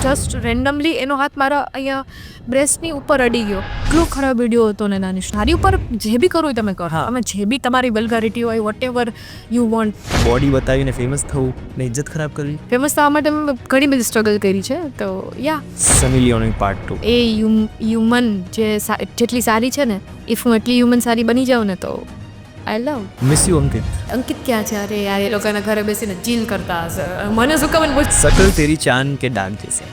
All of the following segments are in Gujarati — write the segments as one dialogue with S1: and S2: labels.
S1: જસ્ટ રેન્ડમલી એનો હાથ મારા અહીંયા બ્રેસ્ટની ઉપર અડી ગયો. એટલો ખરાબ વિડીયો હતો ને નાની સારી ઉપર જે બી કરવું હોય તમે કરો. તમે જે બી તમારી વલ્ગારિટી હોય whatever you want.
S2: Body બતાવીને ફેમસ થવું ને ઇજ્જત ખરાબ કરવી.
S1: ફેમસ થવા માટે મેં ઘણી બધી સ્ટ્રગલ કરી છે. તો યા
S2: સની લિયોની પાર્ટ 2.
S1: એ હ્યુમન જેટલી સારી છે ને, ઇફ હું એટલી હ્યુમન સારી બની જાઉં ને તો આઈ લવ.
S2: મિસ યુ અંકિત.
S1: અંકિત ક્યાં છે? અરે યાર એ લોકોના ઘરે બેસીને ચીલ કરતા હશે. મને શું ખબર પૂછ.
S2: શકલ તેરી ચાંદ કે ડાગ જૈસી.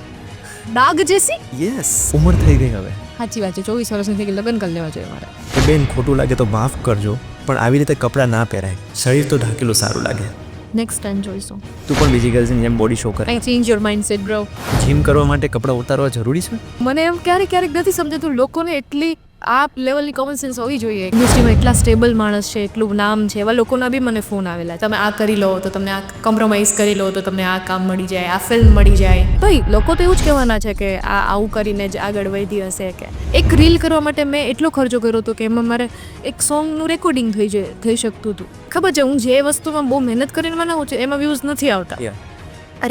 S1: ડાગ જેસી?
S2: યસ. ઉંમર થઈ ગઈ હવે.
S1: સાચી વાત છે. 24 વર્ષની થઈ ગઈ, લગ્ન કરી લેવા જોઈએ મારે.
S2: કે બેન ખોટું લાગે તો માફ કરજો, પણ આવી રીતે કપડાં ના પહેરાય. શરીર તો ઢાંકેલું સારું લાગે.
S1: નેક્સ્ટ ટાઈમ જોઈશું.
S2: તું પણ બીજી ગર્લ્સની જેમ બોડી શો કર.
S1: I change your mindset bro.
S2: Gym કરવા માટે કપડાં ઉતારવા જરૂરી છે?
S1: મને એમ ક્યારેક નથી સમજાતું લોકોને એટલી આ લેવલની કોમન સેન્સ હોવી જોઈએ. ઇન્ડસ્ટ્રીમાં એટલા સ્ટેબલ માણસ છે, એટલું નામ છે, એવા લોકોના બી મને ફોન આવેલા. તમે આ કરી લો તો તમને આ કોમ્પ્રોમાઇઝ કરી લો તો તમને આ કામ મળી જાય, આ ફિલ્મ મળી જાય. ભાઈ લોકો તો એવું જ કહેવાના છે કે આ આવું કરીને જ આગળ વધી હશે. કે એક રીલ કરવા માટે મેં એટલો ખર્ચો કર્યો હતો કે એમાં મારે એક સોંગનું રેકોર્ડિંગ થઈ શકતું હતું. ખબર છે, હું જે વસ્તુમાં બહુ મહેનત કરીને બનાવું છું એમાં વ્યૂઝ નથી આવતા.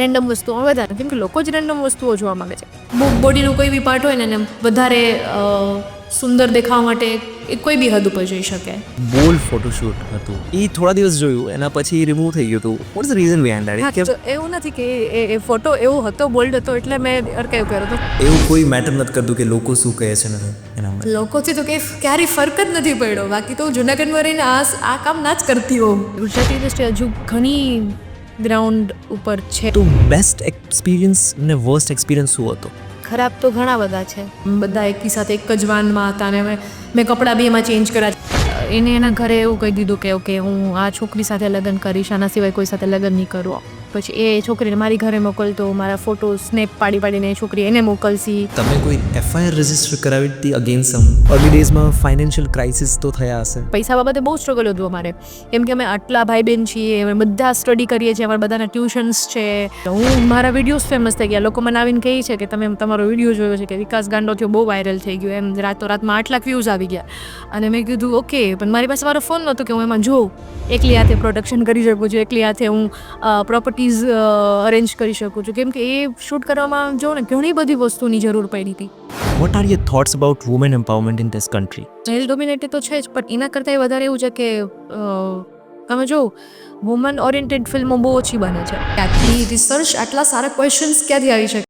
S1: રેન્ડમ વસ્તુઓ વધારે, કેમ કે લોકો જ રેન્ડમ વસ્તુઓ જોવા માંગે છે. બોડીનું કોઈ બી પાર્ટ હોય ને એને વધારે સુંદર દેખાવા માટે એ કોઈ બી હદ ઉપર જઈ શકે.
S2: બોલ્ડ ફોટોશૂટ હતું, એ થોડા દિવસ જોયું, એના પછી રિમૂવ થઈ ગયું હતું. What is the reason behind that?
S1: એવું નથી કે એ ફોટો એવો હતો, બોલ્ડ હતો એટલે મેં અર્કાઇવ કર્યો હતો.
S2: એવું કોઈ મેટર નથી કરતું કે લોકો શું કહે છે ને એના માટે.
S1: લોકોથી તો કંઈ ક્યારેય ફરક જ નથી પડ્યો. બાકી તો જૂનાગઢમાં રહીને આ કામ ના જ કરતી હોઉં. ગુજરાતી ઇન્ડસ્ટ્રી હજુ ઘણી ગ્રાઉન્ડ ઉપર છે.
S2: તો બેસ્ટ એક્સપિરિયન્સ ને વર્સ્ટ એક્સપિરિયન્સ શું હતો?
S1: ખરાબ તો ઘણા બધા છે. બધા એકી સાથે એક જ વાનમાં હતા અને મેં કપડાં બી એમાં ચેન્જ કર્યા. એને એના ઘરે એવું કહી દીધું કે ઓકે હું આ છોકરી સાથે લગ્ન કરીશ, આના સિવાય કોઈ સાથે લગ્ન નહીં કરું. પછી એ છોકરીને મારી ઘરે મોકલતો, મારા ફોટો સ્નેપ પાડીને એ છોકરી એને મોકલશી. તમે
S2: કોઈ એફઆઈઆર રજિસ્ટર કરાવી હતી અગેન્સ્ટ સમ? અર્લી ડેઝમાં ફાઇનાન્શિયલ ક્રાઇસિસ તો થયા હશે.
S1: પૈસા બાબતે બહુ સ્ટ્રગલ હતું અમારે, કેમ કે અમે આટલા ભાઈ બહેન છીએ, અમે બધા સ્ટડી કરીએ છીએ, અમારા બધાના ટ્યુશન્સ છે. હું મારા વિડીયોઝ ફેમસ થઈ ગયા. લોકો મને આવીને કહે છે કે તમે તમારો વિડીયો જોયો છે કે વિકાસ ગાંડો થયો, બહુ વાયરલ થઈ ગયો, એમ રાતોરાતમાં 8 લાખ વ્યૂઝ આવી ગયા. અને મેં કીધું ઓકે, પણ મારી પાસે મારો ફોન નહોતો કે હું એમાં જોઉં. એકલી હાથે પ્રોડક્શન કરી શકું છું, એકલી હાથે હું પ્રોપર્ટીઝ અરેન્જ કરી શકું છું, કેમ કે એ શૂટ કરવામાં જો ને ઘણી બધી વસ્તુની જરૂર પડી હતી.
S2: What are your thoughts about women empowerment in this country?
S1: Male dominated તો છે જ, પણ એના કરતાં વધારે એવું છે કે તમે જો વુમન ઓરિએન્ટેડ ફિલ્મો બહુ ઓછી બને છે. આટલી રિસર્ચ, આટલા સારા ક્વેશ્ચન્સ ક્યાંથી આવી શકે?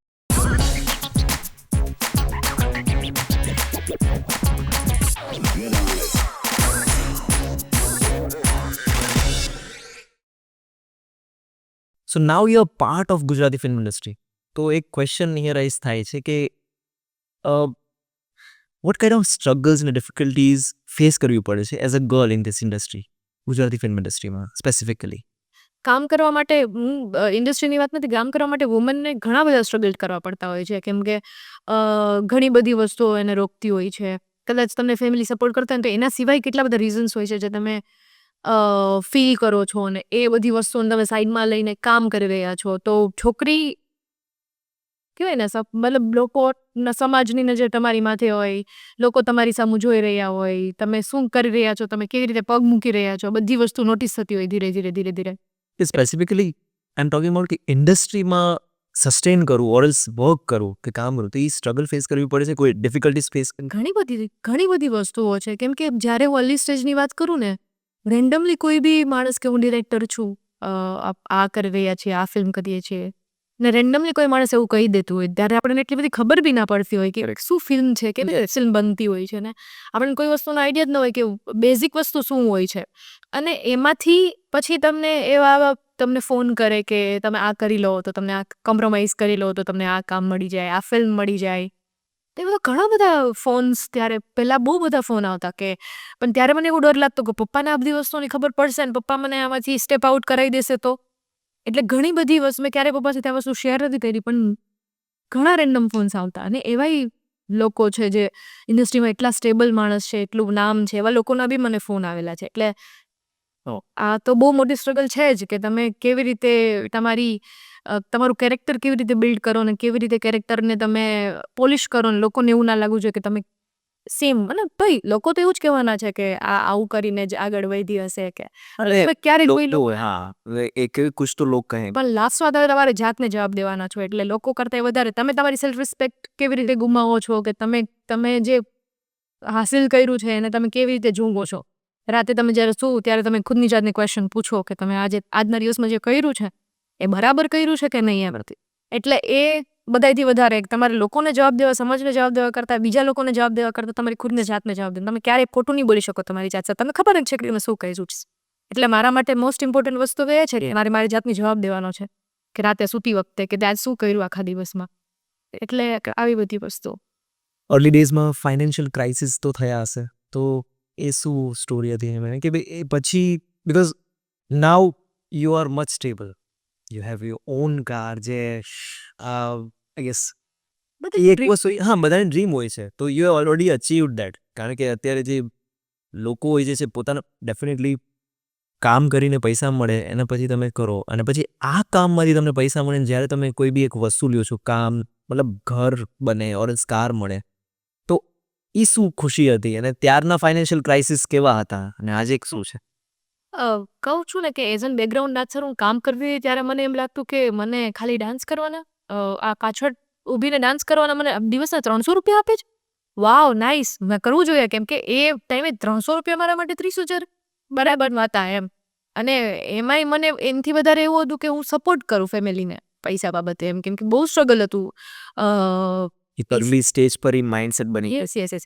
S2: So now you're part of Gujarati film industry. તો એક ક્વેશ્ચન here રાઇઝ થાય છે કે what kind of struggles and difficulties face કરવી પડે છે as a girl in this industry, Gujarati film ઇન્ડસ્ટ્રીમાં સ્પેસિફિકલી?
S1: કામ કરવા માટે, ઇન્ડસ્ટ્રીની વાત નથી, કામ કરવા માટે વુમનને ઘણા બધા સ્ટ્રગલ કરવા પડતા હોય છે, કેમ કે ઘણી બધી વસ્તુઓ એને રોકતી હોય છે. કદાચ તમને ફેમિલી સપોર્ટ કરતા હોય તો એના સિવાય કેટલા બધા રીઝન્સ હોય છે જે તમે ફીલ કરો છો, અને એ બધી વસ્તુઓને તમે સાઈડમાં લઈને કામ કરી રહ્યા છો. તો છોકરી કહેવાય ને, મતલબ લોકોના સમાજની નજર તમારી માથે હોય, લોકો તમારી સામે જોઈ રહ્યા હોય, તમે શું કરી રહ્યા છો, તમે કેવી રીતે પગ મૂકી રહ્યા છો, બધી વસ્તુ નોટિસ થતી હોય ધીરે ધીરે.
S2: Specifically I am talking about કે ઇન્ડસ્ટ્રીમાં સસ્ટેન કરવું ઓર એલ્સ વર્ક કરવું કે કામ કરવું, તો એ સ્ટ્રગલ ફેસ કરવી પડે છે? કોઈ ડિફિકલ્ટીઝ ફેસ?
S1: ઘણી બધી વસ્તુઓ છે, કેમ કે જ્યારે હું અર્લી સ્ટેજની વાત કરું ને, રેન્ડમલી કોઈ બી માણસ કે હું ડિરેક્ટર છું, આ કરી રહ્યા છીએ, આ ફિલ્મ કરીએ છીએ, ને રેન્ડમલી કોઈ માણસ એવું કહી દેતું હોય ત્યારે આપણને એટલી બધી ખબર બી ના પડતી હોય કે શું ફિલ્મ છે, કે ફિલ્મ બનતી હોય છે, ને આપણને કોઈ વસ્તુનો આઈડિયા જ ન હોય કે બેઝિક વસ્તુ શું હોય છે. અને એમાંથી પછી તમને ફોન કરે કે તમે આ કરી લો તો તમને આ કોમ્પ્રોમાઇઝ કરી લો તો તમને આ કામ મળી જાય, આ ફિલ્મ મળી જાય. તે બધા ઘણા બધા ફોન્સ ત્યારે પહેલાં બહુ બધા ફોન આવતા, કે પણ ત્યારે મને એવો ડર લાગતો કે પપ્પાને આ બધી વસ્તુની ખબર પડશે ને પપ્પા મને આમાંથી સ્ટેપ આઉટ કરાવી દેશે તો. એટલે ઘણી બધી વસ્તુ મેં ક્યારેય પપ્પા સાથે આ વસ્તુ શેર નથી કરી, પણ ઘણા રેન્ડમ ફોન્સ આવતા. અને એવાય લોકો છે જે ઇન્ડસ્ટ્રીમાં એટલા સ્ટેબલ માણસ છે, એટલું નામ છે, એવા લોકોના બી મને ફોન આવેલા છે. એટલે આ તો બહુ મોટી સ્ટ્રગલ છે જ કે તમે કેવી રીતે તમારું કેરેક્ટર કેવી રીતે બિલ્ડ કરો ને કેવી રીતે કેરેક્ટરને તમે પોલિશ કરો ને લોકોને એવું ના લાગવું જોઈએ કે તમે સેમ અને ભાઈ લોકો તો એવું જ કહેવાના છે કે આ આવું કરીને જ આગળ વધી હશે કે
S2: અરે
S1: હવે ક્યારેય કોઈ
S2: લોકો એક કુછ તો લોગ કહે
S1: પણ લાસ્ટમાં તમારે જાતને જવાબ દેવાના છો એટલે લોકો કરતાં વધારે તમે તમારી સેલ્ફ રિસ્પેક્ટ કેવી રીતે ગુમાવો છો કે તમે જે હાસિલ કર્યું છે એને તમે કેવી રીતે જુઓ છો. રાતે તમે જ્યારે સૂવો ત્યારે તમે ખુદની જાતને ક્વેશ્ચન પૂછો કે તમે આજના દિવસમાં જે કર્યું છે એ બરાબર કર્યું છે કે નહીં એમ નથી. એટલે એ બધાયથી વધારે તમારે લોકોને જવાબ દેવા, સમાજને જવાબ દેવા કરતાં, બીજા લોકોને જવાબ દેવા કરતાં તમારી ખુદને જાતને જવાબ દેવા. તમે ક્યારેય ખોટું નહીં બોલી શકો તમારી જાત સાથે. તમને ખબર જ છે કે તમે શું કહીશું. એટલે મારા માટે મોસ્ટ ઇમ્પોર્ટન્ટ વસ્તુ એ છે કે મારી જાતને જવાબ દેવાનો છે કે રાતે સૂતી વખતે કે આજ શું કર્યું આખા દિવસમાં. એટલે આવી બધી વસ્તુઓ.
S2: અર્લી ડેઝમાં ફાઇનાન્શિયલ ક્રાઇસિસ તો થયા હશે, તો એ શું સ્ટોરી હતી એમાં કે ભાઈ એ પછી because now you are much stable, you have your own car, જે આઈ ગેસ એક વસ્તુ બધાની ડ્રીમ હોય છે, તો યુ હેવ ઓલરેડી અચીવ્ડ દેટ. કારણ કે અત્યારે જે લોકો હોય છે પોતાના ડેફિનેટલી કામ કરીને પૈસા મળે એના પછી તમે કરો અને પછી આ કામમાંથી તમને પૈસા મળે, જ્યારે તમે કોઈ બી એક વસ્તુ લ્યો છો, કામ મતલબ ઘર બને ઓર કાર મળે, તો એ શું ખુશી હતી અને ત્યારના ફાઇનાન્શિયલ ક્રાઇસિસ કેવા હતા અને આજે શું છે?
S1: કહું છું ને કે એઝ એન બેકગ્રાઉન્ડ ડાન્સર હું કામ કરતી હતી ત્યારે મને એમ લાગતું કે મને ખાલી ડાન્સ કરવાના, આ પાછળ ઊભીને ડાન્સ કરવાના મને દિવસના 300 રૂપિયા આપે છે. વાવ નાઇસ, મેં કરવું જોઈએ. કેમ કે એ ટાઈમે 300 રૂપિયા મારા માટે 30,000 બરાબર હતા એમ. અને એમાંય મને એનાથી વધારે એવું હતું કે હું સપોર્ટ કરું ફેમિલીને પૈસા બાબતે એમ. કેમ કે બહુ સ્ટ્રગલ હતું.
S2: અર્લી સ્ટેજ પર એ માઇન્ડસેટ બની.
S1: યસ યસ યસ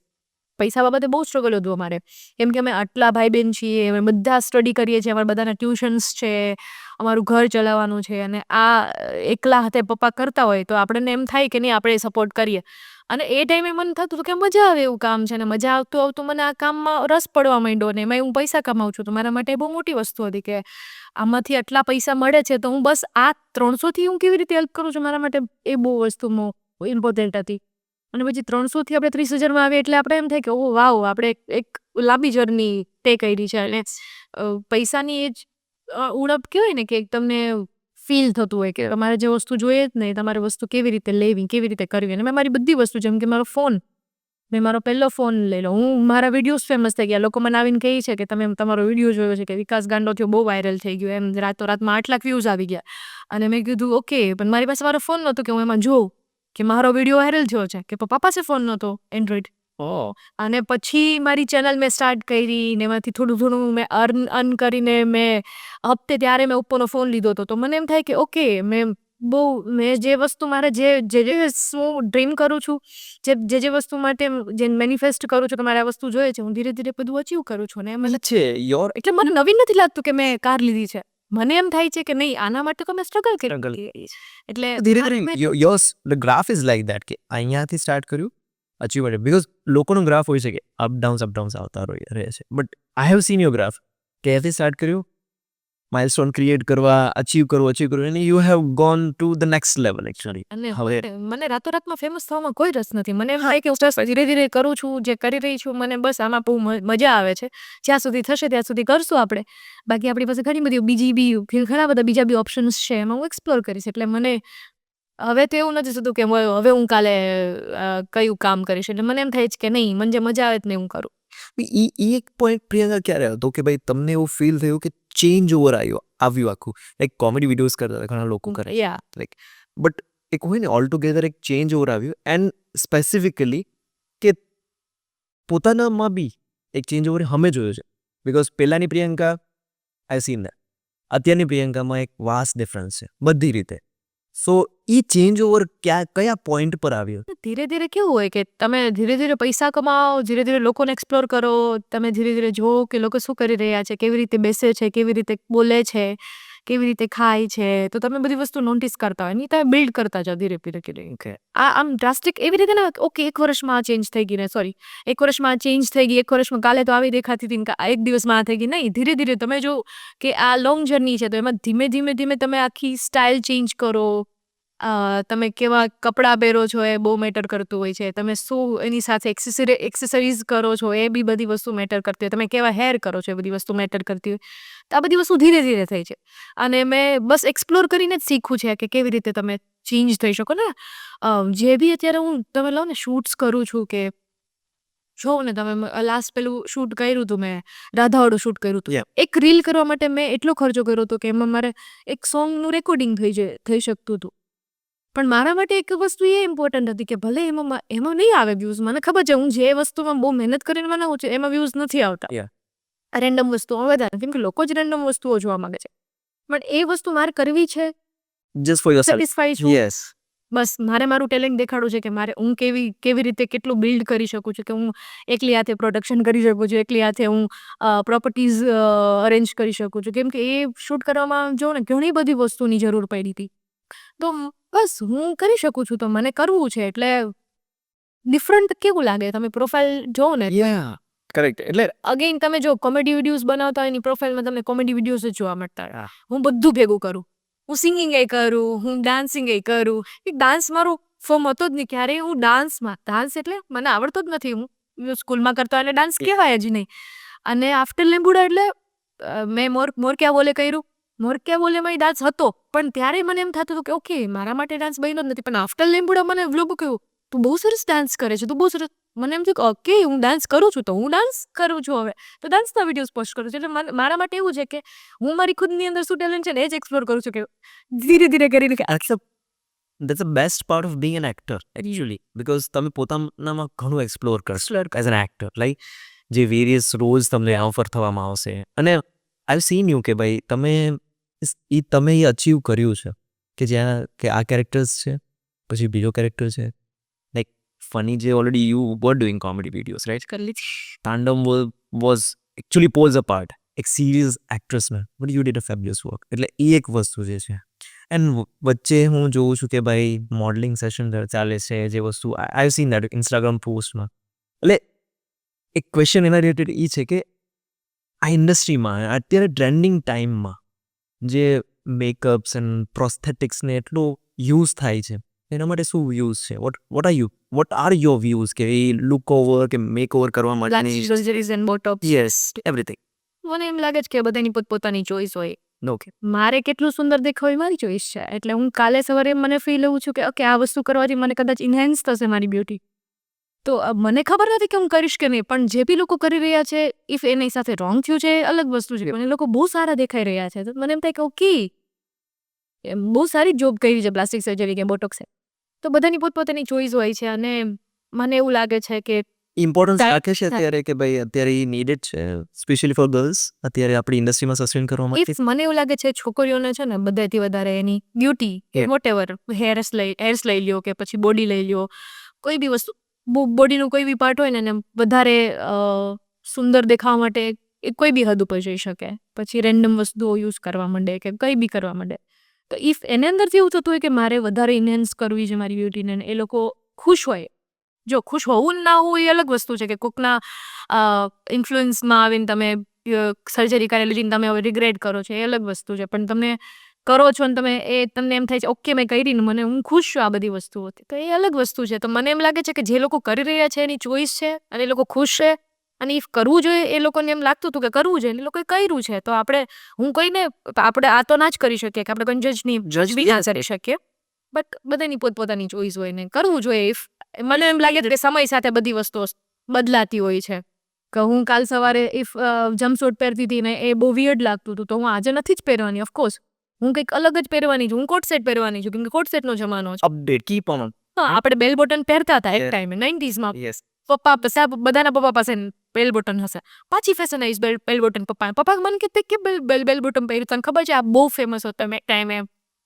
S1: પૈસા બાબતે બહુ સ્ટ્રગલ હતું અમારે. કેમ કે અમે આટલા ભાઈ બહેન છીએ, અમે બધા સ્ટડી કરીએ છીએ, અમારા બધાના ટ્યુશન્સ છે, અમારું ઘર ચલાવવાનું છે. અને આ એકલા હાથે પપ્પા કરતા હોય તો આપણને એમ થાય કે નહીં આપણે સપોર્ટ કરીએ. અને એ ટાઈમે મને થતું હતું કે મજા આવે એવું કામ છે, ને મજા આવતું મને આ કામમાં રસ પડવા માંડ્યો ને એમાં હું પૈસા કમાઉં છું. તો મારા માટે બહુ મોટી વસ્તુ હતી કે આમાંથી આટલા પૈસા મળે છે તો હું બસ આ 300થી હું કેવી રીતે હેલ્પ કરું છું, મારા માટે એ બહુ વસ્તુ ઇમ્પોર્ટન્ટ હતી. અને પછી 300થી આપણે 30,000માં આવીએ એટલે આપણે એમ થાય કે ઓહ વાવ, આપણે એક લાંબી જર્ની તે કરી છે. અને પૈસાની એ જ ઉણપ કહેવાય ને કે તમને ફીલ થતું હોય કે તમારે જે વસ્તુ જોઈએ જ નહીં, તમારે વસ્તુ કેવી રીતે લેવી, કેવી રીતે કરવી. અને મેં મારી બધી વસ્તુ, જેમ કે મારો ફોન, મેં મારો પહેલો ફોન લઈ લો, હું મારા વિડીયોઝ ફેમસ થઈ ગયા. લોકો મને આવીને કહે છે કે તમે તમારો વિડીયો જોયો છે કે વિકાસ ગાંડો થયો, બહુ વાયરલ થઈ ગયો એમ, રાતોરાતમાં 8 લાખ વ્યૂઝ આવી ગયા. અને મેં કીધું ઓકે, પણ મારી પાસે મારો ફોન નહોતો કે હું એમાં જોઉં કે મારો વિડીયો વાયરલ થયો છે, કે પપ્પા પાસે ફોન નહોતો એન્ડ્રોઈડ. અને પછી મારી ચેનલ મેં સ્ટાર્ટ કરી ને એમાંથી થોડું મેં અર્ન કરીને મેં હપ્તે ત્યારે મેં ઉપરનો ફોન લીધો હતો. તો મને એમ થાય કે ઓકે, મેં જે વસ્તુ મારે જે હું ડ્રીમ કરું છું, જે વસ્તુ માટે જે મેનિફેસ્ટ કરું છું કે મારે આ વસ્તુ જોઈએ છે, હું ધીરે ધીરે બધું અચીવ કરું છું. ને મને
S2: છે યોર
S1: એટલે મને નવીન નથી લાગતું કે મેં કાર લીધી છે. મને એમ થાય છે કે નહીં, આના માટે તો મેં સ્ટ્રગલ કરી. એટલે
S2: ધીરે ધીરે yours the graph is like that કે અહીંયાથી સ્ટાર્ટ કર્યું, અચીવમેન્ટ. બિકોઝ લોકોનો ગ્રાફ હોય છે કે અપ ડાઉન્સ આવતા રહે છે, but I have seen your graph કે એથી સ્ટાર્ટ કર્યું, માઇલસ્ટોન ક્રિએટ કરવા, અચીવ કરવું અને you have gone to the next level actually.
S1: અને
S2: હવે
S1: મને રાતોરાતમાં ફેમસ થવામાં કોઈ રસ નથી. મને એમ થાય કે હું ધીરે ધીરે કરું છું, જે કરી રહી છું, મને બસ આમાં બહુ મજા આવે છે. જ્યાં સુધી થશે ત્યાં સુધી કરશું આપણે. બાકી આપણી પાસે ઘણી બધી ઘણા બધા બીજા બી ઓપ્શન્સ છે, એમાં હું એક્સપ્લોર કરીશ. એટલે મને હવે તો એવું નથી થતું કે હવે હું કાલે કયું કામ કરીશ. એટલે મને એમ થાય છે કે નહીં, મને જે મજા આવે ને હું કરું.
S2: એક પોઈન્ટ પ્રિયંકા ક્યારે હતો કે ભાઈ તમને એવું ફીલ થયું કે ચેન્જ ઓવર આવ્યું આખું? લાઈક કોમેડી વિડીયોઝ કરતા હતા, ઘણા લોકો કરે, લાઈક બટ એક હોય ને ઓલ ટુગેધર એક ચેન્જ ઓવર આવ્યું. એન્ડ સ્પેસિફિકલી કે પોતાનામાં બી એક ચેન્જ ઓવર અમે જોયો છે. બિકોઝ પહેલાંની પ્રિયંકા આઈ સીન દેટ, અત્યારની પ્રિયંકામાં એક વાસ્ટ ડિફરન્સ છે બધી રીતે. સો એ ચેન્જ ઓવર કયા પોઈન્ટ પર આવ્યો?
S1: ધીરે ધીરે કેવું હોય કે તમે ધીરે ધીરે પૈસા કમાઓ, ધીરે ધીરે લોકોને એક્સપ્લોર કરો, તમે ધીરે ધીરે જુઓ કે લોકો શું કરી રહ્યા છે, કેવી રીતે બેસે છે, કેવી રીતે બોલે છે, કેવી રીતે ખાય છે. તો તમે બધી વસ્તુ નોટિસ કરતા હોય, નહીં તમે બિલ્ડ કરતા જાઓ ધીરે ધીરે. આ આમ ડ્રાસ્ટિક એવી રીતે ને ઓકે એક વર્ષમાં આ ચેન્જ થઈ ગઈ ને, સોરી એક વર્ષમાં આ ચેન્જ થઈ ગઈ, એક વર્ષમાં કાલે તો આવી દેખાતી હતી ને એક દિવસમાં આ થઈ ગઈ. નહીં, ધીરે ધીરે તમે જો કે આ લોંગ જર્ની છે, તો એમાં ધીમે ધીમે તમે આખી સ્ટાઇલ ચેન્જ કરો. તમે કેવા કપડાં પહેરો છો એ બહુ મેટર કરતું હોય છે. તમે શું એની સાથે એક્સેસરીઝ કરો છો એ બી બધી વસ્તુ મેટર કરતી હોય. તમે કેવા હેર કરો છો એ બધી વસ્તુ મેટર કરતી હોય. તો આ બધી વસ્તુ ધીરે ધીરે થઈ છે. અને મેં બસ એક્સપ્લોર કરીને જ શીખવું છે કે કેવી રીતે તમે ચેન્જ થઈ શકો ને. જે બી અત્યારે હું તમે લો ને શૂટ્સ કરું છું કે જોઉં ને તમે લાસ્ટ પેલું શૂટ કર્યું હતું મેં, રાધાવાળું શૂટ કર્યું હતું.
S2: Yeah.
S1: એક રીલ કરવા માટે મેં એટલો ખર્ચો કર્યો હતો કે એમાં મારે એક સોંગનું રેકોર્ડિંગ થઈ શકતું હતું. પણ મારા માટે એક વસ્તુ એ ઇમ્પોર્ટન્ટ હતી કે ભલે એમાં નહીં આવે વ્યૂઝ, મને ખબર છે હું જે વસ્તુમાં બહુ મહેનત કરીને બનાવું છું એમાં વ્યૂઝ નથી આવતા.
S2: Yeah.
S1: રેન્ડમ વસ્તુઓ વધારે, કેમ કે લોકો જ રેન્ડમ વસ્તુઓ જોવા માંગે છે. પણ એ વસ્તુ મારે કરવી છે,
S2: Just for yourself.
S1: સેટિસ્ફાઈ છું.
S2: Yes.
S1: બસ મારે મારું ટેલેન્ટ દેખાડવું છે કે મારે હું કેવી રીતે કેટલું બિલ્ડ કરી શકું છું, કે હું એકલી હાથે પ્રોડક્શન કરી શકું છું, એકલી હાથે હું પ્રોપર્ટીઝ અરેન્જ કરી શકું છું. કેમ કે એ શૂટ કરવામાં જો ને ઘણી બધી વસ્તુની જરૂર પડી હતી. તો બસ હું કરી શકું છું, તો મને કરવું છે. એટલે ડિફરન્ટ કેવું લાગે તમે પ્રોફાઇલ જોવો ને,
S2: Yeah. Correct. એટલે
S1: અગેન તમે જો કોમેડી વિડીયોઝ બનાવતા હોય એની પ્રોફાઇલમાં તમને કોમેડી વિડીયોઝ જ જોવા મળતા હોય.
S2: હા.
S1: હું બધું ભેગું કરું, હું સિંગિંગ એ કરું, હું ડાન્સિંગ એ કરું. ડાન્સ મારો ફોર્મ હતો જ નહીં ક્યારેય. હું ડાન્સ એટલે મને આવડતો જ નથી. હું સ્કૂલમાં કરતા એટલે ડાન્સ કહેવાય જ નહીં. અને આફ્ટર લીંબુડા એટલે મેં મોર ક્યાં બોલે કર્યું. મોર ક્યાં બોલેમાં એ ડાન્સ હતો, પણ ત્યારે મને એમ થતું હતું કે ઓકે મારા માટે ડાન્સ બન્યો જ નથી. પણ આફ્ટર લીંબુડા મને વ્લોગ કહ્યું તું બહુ સરસ ડાન્સ કરે છે, તું બહુ સરસ. મને એમ થયું કે ઓકે હું ડાન્સ કરું છું, તો હું ડાન્સ કરું છું હવે તો ડાન્સના વિડીયોઝ પોસ્ટ કરું છું. એટલે મારા માટે એવું છે કે હું મારી ખુદની અંદર શું ટેલેન્ટ છે ને એ જ એક્સપ્લોર કરું છું, કે ધીરે ધીરે કરીને કે
S2: that's the best part of being an actor actually, because તમે પોતાનામાં ઘણું એક્સપ્લોર કરશો એઝ એન એક્ટર. લાઈક જે વેરિયસ રોલ્સ તમને ઓફર થવામાં આવશે, અને આઈ સીન યુ કે ભાઈ તમે એ અચીવ કર્યું છે કે જ્યાં કે આ કેરેક્ટર્સ છે, પછી બીજો કેરેક્ટર છે. લાઈક ફની જે already you were doing comedy videos right.
S1: કરી લીધી.
S2: Tandav was actually pose a part એક સિરિયસ એક્ટ્રેસને, but you did a fabulous work. એટલે એ એક વસ્તુ જે છે. એન્ડ વચ્ચે હું જોઉં છું કે ભાઈ મોડલિંગ સેશન ચાલે છે, જે વસ્તુ આઈ સીન દેટ ઇન્સ્ટાગ્રામ પોસ્ટમાં. એટલે એક ક્વેશ્ચન એના રિલેટેડ એ છે કે આ ઇન્ડસ્ટ્રીમાં અત્યારે ટ્રેન્ડિંગ ટાઈમમાં જે મેકઅપ્સ એન્ડ પ્રોસ્થેટિક્સને એટલો યુઝ થાય છે, એના માટે શું વ્યૂઝ છે? વોટ આર યોર વ્યૂઝ કે એ લુક ઓવર કે મેક ઓવર કરવા માટે?
S1: Surgeries and Botox.
S2: Yes, everything.
S1: મને એમ લાગે છે કે બધાની પોતપોતાની ચોઈસ હોય.
S2: ઓકે.
S1: મારે કેટલું સુંદર દેખાવ એ મારી ચોઈસ છે. એટલે હું કાલે સવારે મને ફીલ એવું છું કે ઓકે આ વસ્તુ કરવાથી મને કદાચ ઇન્હેન્સ થશે મારી બ્યુટી. તો મને ખબર નથી કે હું કરીશ કે નહીં, પણ જે બી લોકો કરી રહ્યા છે, ઇફ એની સાથે રોંગ થયું છે એ અલગ વસ્તુ છે, પણ એ લોકો બહુ સારા દેખાઈ રહ્યા છે. તો મને એમ થાય કે ઓકે બહુ સારી જોબ કરી છે પ્લાસ્ટિક સર્જરી કે બોટોક્સે. તો બધાની પોતપોતાની ચોઈસ હોય છે, અને મને એવું લાગે છે કે
S2: ઇમ્પોર્ટન્સ રાખે છે અત્યારે કે ભાઈ અત્યારે એ નીડેડ છે, સ્પેશિયલી ફોર ગર્લ્સ અત્યારે આપણી ઇન્ડસ્ટ્રીમાં સસ્ટેન કરવા માટે.
S1: ઇફ મને એવું લાગે છે છોકરીઓને છે ને બધાથી વધારે એની બ્યુટી
S2: Yeah.
S1: વોટેવર હેર્સ લઈ લ્યો કે પછી બોડી લઈ લ્યો, કોઈ બી વસ્તુ બોડીનું કોઈ બી પાર્ટ હોય ને એને વધારે સુંદર દેખાવા માટે એ કોઈ બી હદ ઉપર જઈ શકે. પછી રેન્ડમ વસ્તુઓ યુઝ કરવા માંડે કે કંઈ બી કરવા માંડે. તો ઇફ એને અંદરથી એવું થતું હોય કે મારે વધારે ઇન્હેન્સ કરવી છે મારી બ્યુટીને, એ લોકો ખુશ હોય. જો ખુશ હોવું ના હોવું એ અલગ વસ્તુ છે, કે કોકના ઇન્ફ્લુઅન્સમાં આવીને તમે સર્જરી કરેલી છે તમે હવે રિગ્રેટ કરો છો, એ અલગ વસ્તુ છે. પણ તમે કરો છો ને તમને એમ થાય છે ઓકે મેં કરી ને હું ખુશ છું આ બધી વસ્તુઓથી, તો એ અલગ વસ્તુ છે. તો મને એમ લાગે છે કે જે લોકો કરી રહ્યા છે એની ચોઈસ છે, અને એ લોકો ખુશ છે. અને ઇફ કરવું જોઈએ એ લોકોને એમ લાગતું હતું કે કરવું જોઈએ, એ લોકોએ કર્યું છે. તો હું કોઈને આપણે આ તો ના જ કરી શકીએ કે આપણે કોઈ જજ બી ના કરી શકીએ. બટ બધાની પોતપોતાની ચોઈસ હોય ને કરવું જોઈએ. ઇફ મને એમ લાગે છે કે સમય સાથે બધી વસ્તુઓ બદલાતી હોય છે. કે હું કાલ સવારે ઇફ જમ્પસૂટ પહેરતી હતી ને એ બહુ વિયર્ડ લાગતું હતું, તો હું આજે નથી જ પહેરવાની. ઓફકોર્સ હું કંઈક અલગ જ પહેરવાની છું. હું કોટ સેટ પહેરવાની છું, કેમ કે કોટ સેટનો જમાનો છે.
S2: Update keep on.
S1: આપણે બેલ બોટન પહેરતા હતા એક
S2: Yeah.
S1: ટાઈમે 90s માં.
S2: યસ.
S1: બધાના પપ્પા પાસે બેલ બોટન હશે. પાછી ફેશન આવી બેલ બોટન. પપ્પા મને કહેતા કે બેલ બોટન પહેર્યું, તને ખબર છે આ બહુ ફેમસ હતો એક ટાઈમે.